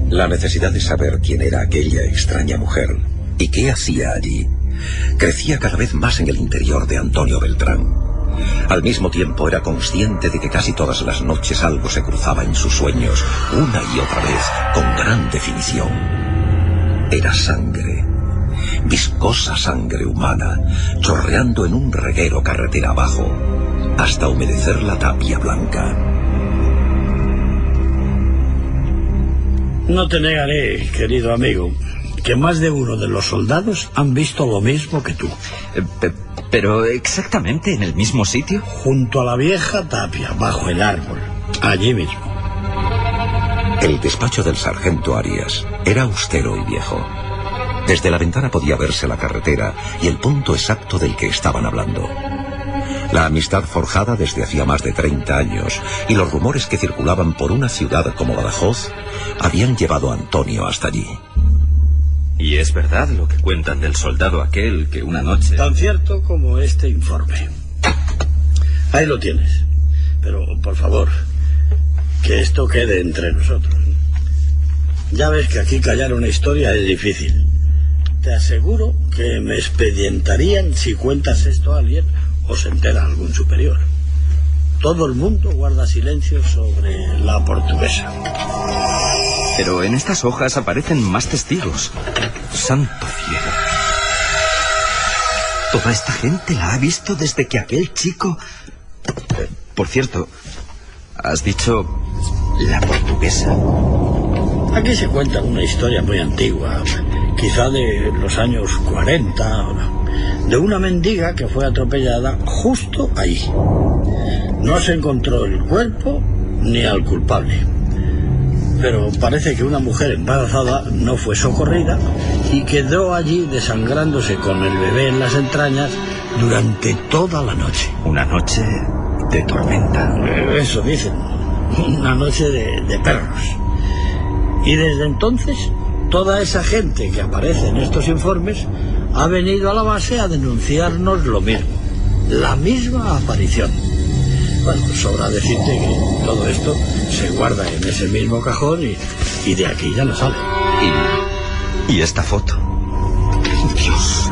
La necesidad de saber quién era aquella extraña mujer y qué hacía allí crecía cada vez más en el interior de Antonio Beltrán. Al mismo tiempo era consciente de que casi todas las noches algo se cruzaba en sus sueños, una y otra vez, con gran definición. Era sangre, viscosa sangre humana, chorreando en un reguero carretera abajo, hasta humedecer la tapia blanca. No te negaré, querido amigo, que más de uno de los soldados han visto lo mismo que tú. ¿Pero exactamente en el mismo sitio? Junto a la vieja tapia, bajo el árbol, allí mismo. El despacho del sargento Arias era austero y viejo. Desde la ventana podía verse la carretera y el punto exacto del que estaban hablando. La amistad forjada desde hacía más de 30 años y los rumores que circulaban por una ciudad como Badajoz habían llevado a Antonio hasta allí. ¿Y es verdad lo que cuentan del soldado aquel que una noche... Tan cierto como este informe. Ahí lo tienes. Pero, por favor, que esto quede entre nosotros. Ya ves que aquí callar una historia es difícil. Te aseguro que me expedientarían si cuentas esto a alguien o se entera algún superior. Todo el mundo guarda silencio sobre la portuguesa. Pero en estas hojas aparecen más testigos. ¡Santo cielo! Toda esta gente la ha visto desde que aquel chico... Por cierto, has dicho la portuguesa. Aquí se cuenta una historia muy antigua, quizá de los años 40, de una mendiga que fue atropellada justo ahí. No se encontró el cuerpo ni al culpable. Pero parece que una mujer embarazada no fue socorrida y quedó allí desangrándose con el bebé en las entrañas durante toda la noche. Una noche de tormenta. Eso dicen. Una noche de perros. Y desde entonces, toda esa gente que aparece en estos informes ha venido a la base a denunciarnos lo mismo. La misma aparición. Bueno, sobra decirte que todo esto se guarda en ese mismo cajón y de aquí ya no sale. ¿Y esta foto? Dios.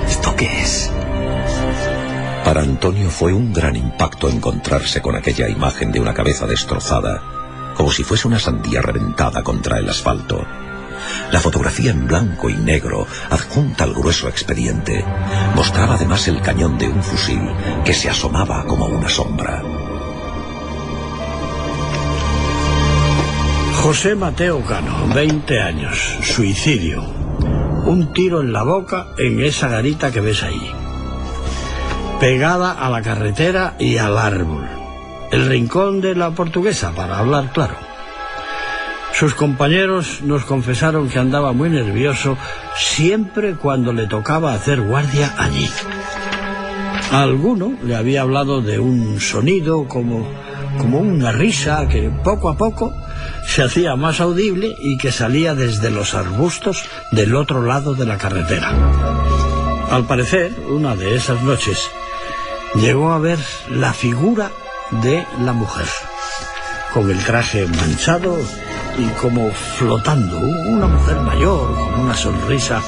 ¿Esto qué es? Para Antonio fue un gran impacto encontrarse con aquella imagen de una cabeza destrozada, como si fuese una sandía reventada contra el asfalto. La fotografía en blanco y negro, adjunta al grueso expediente, mostraba además el cañón de un fusil que se asomaba como una sombra. José Mateo Cano, 20 años, suicidio. Un tiro en la boca en esa garita que ves ahí. Pegada a la carretera y al árbol. El rincón de la Portuguesa, para hablar claro. Sus compañeros nos confesaron que andaba muy nervioso siempre cuando le tocaba hacer guardia allí. A alguno le había hablado de un sonido como una risa que poco a poco se hacía más audible y que salía desde los arbustos del otro lado de la carretera. Al parecer, una de esas noches, llegó a ver la figura de la mujer, con el traje manchado y como flotando, una mujer mayor con una sonrisa,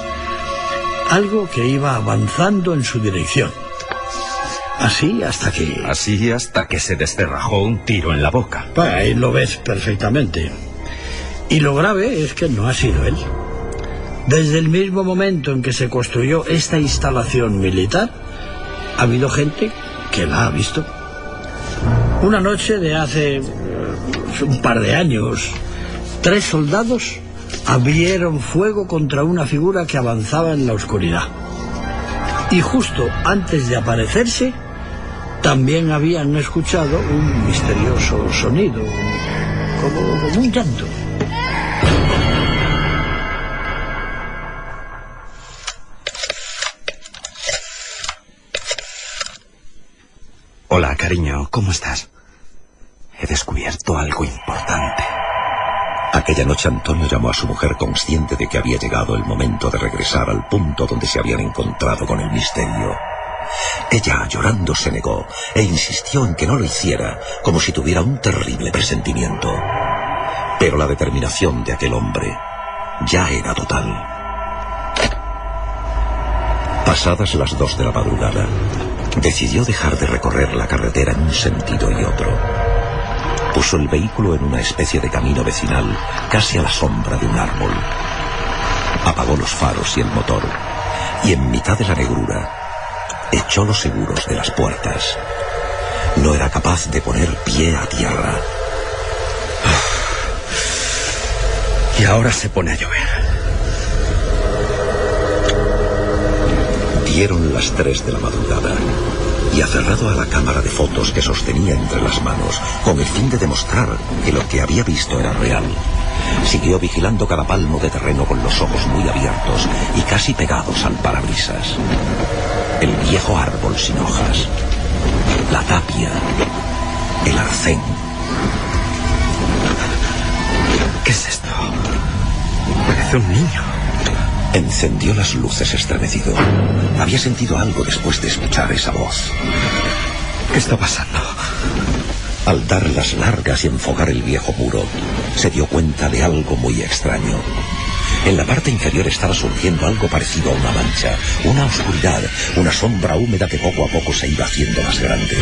algo que iba avanzando en su dirección. Así hasta que se descerrajó un tiro en la boca. Ahí lo ves perfectamente. Y lo grave es que no ha sido él. Desde el mismo momento en que se construyó esta instalación militar, ha habido gente que la ha visto. Una noche de hace un par de años, 3 soldados abrieron fuego contra una figura que avanzaba en la oscuridad. Y justo antes de aparecerse, también habían escuchado un misterioso sonido, como un llanto. Hola, cariño, ¿cómo estás? He descubierto algo importante. Aquella noche Antonio llamó a su mujer consciente de que había llegado el momento de regresar al punto donde se habían encontrado con el misterio. Ella, llorando, se negó e insistió en que no lo hiciera, como si tuviera un terrible presentimiento. Pero la determinación de aquel hombre ya era total. Pasadas las 2 de la madrugada, decidió dejar de recorrer la carretera en un sentido y otro. Puso el vehículo en una especie de camino vecinal, casi a la sombra de un árbol. Apagó los faros y el motor, y en mitad de la negrura, echó los seguros de las puertas. No era capaz de poner pie a tierra. Y ahora se pone a llover. Dieron las 3 de la madrugada. Y aferrado a la cámara de fotos que sostenía entre las manos, con el fin de demostrar que lo que había visto era real, siguió vigilando cada palmo de terreno con los ojos muy abiertos y casi pegados al parabrisas. El viejo árbol sin hojas, la tapia, el arcén. ¿Qué es esto? Parece un niño. Encendió las luces estremecido. Había sentido algo después de escuchar esa voz. ¿Qué está pasando? Al dar las largas y enfocar el viejo muro, se dio cuenta de algo muy extraño. En la parte inferior estaba surgiendo algo parecido a una mancha, una oscuridad, una sombra húmeda que poco a poco se iba haciendo más grande.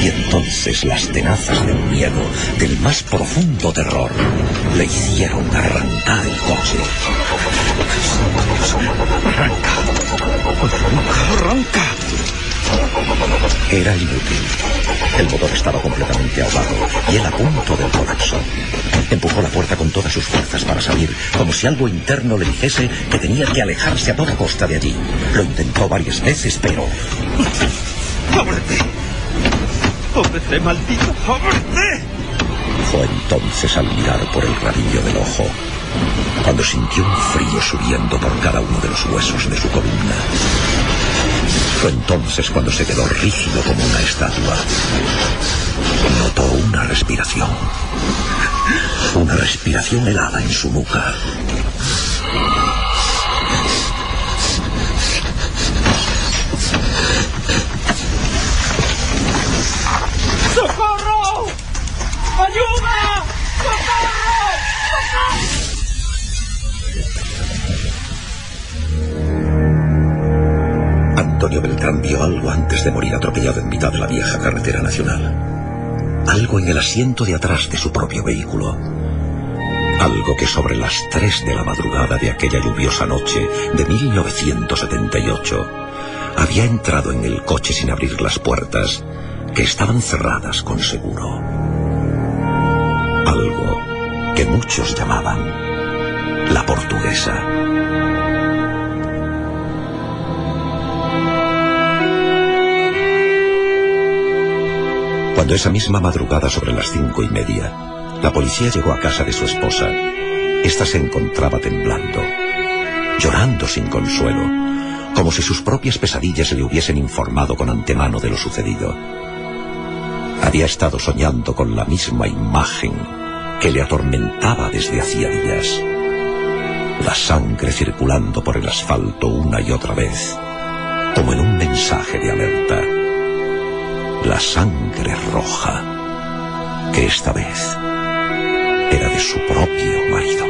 Y entonces las tenazas del miedo, del más profundo terror, le hicieron arrancar el coche. ¡Arranca! Era inútil. El motor estaba completamente ahogado y él a punto del colapso. Empujó la puerta con todas sus fuerzas para salir, como si algo interno le dijese que tenía que alejarse a toda costa de allí. Lo intentó varias veces, pero... ¡Ábrete! ¡Pobre C, maldito! ¡Pobre C! Fue entonces al mirar por el rabillo del ojo, cuando sintió un frío subiendo por cada uno de los huesos de su columna. Fue entonces cuando se quedó rígido como una estatua. Notó una respiración helada en su nuca. ¡Socorro! ¡Ayuda! ¡Socorro! Antonio Beltrán vio algo antes de morir atropellado en mitad de la vieja carretera nacional. Algo en el asiento de atrás de su propio vehículo. Algo que sobre las 3 de la madrugada de aquella lluviosa noche de 1978 había entrado en el coche sin abrir las puertas, que estaban cerradas con seguro. Algo que muchos llamaban la portuguesa. Cuando esa misma madrugada sobre las 5:30, la policía llegó a casa de su esposa, ésta se encontraba temblando, llorando sin consuelo, como si sus propias pesadillas le hubiesen informado con antemano de lo sucedido. Había estado soñando con la misma imagen que le atormentaba desde hacía días. La sangre circulando por el asfalto una y otra vez, como en un mensaje de alerta. La sangre roja, que esta vez era de su propio marido.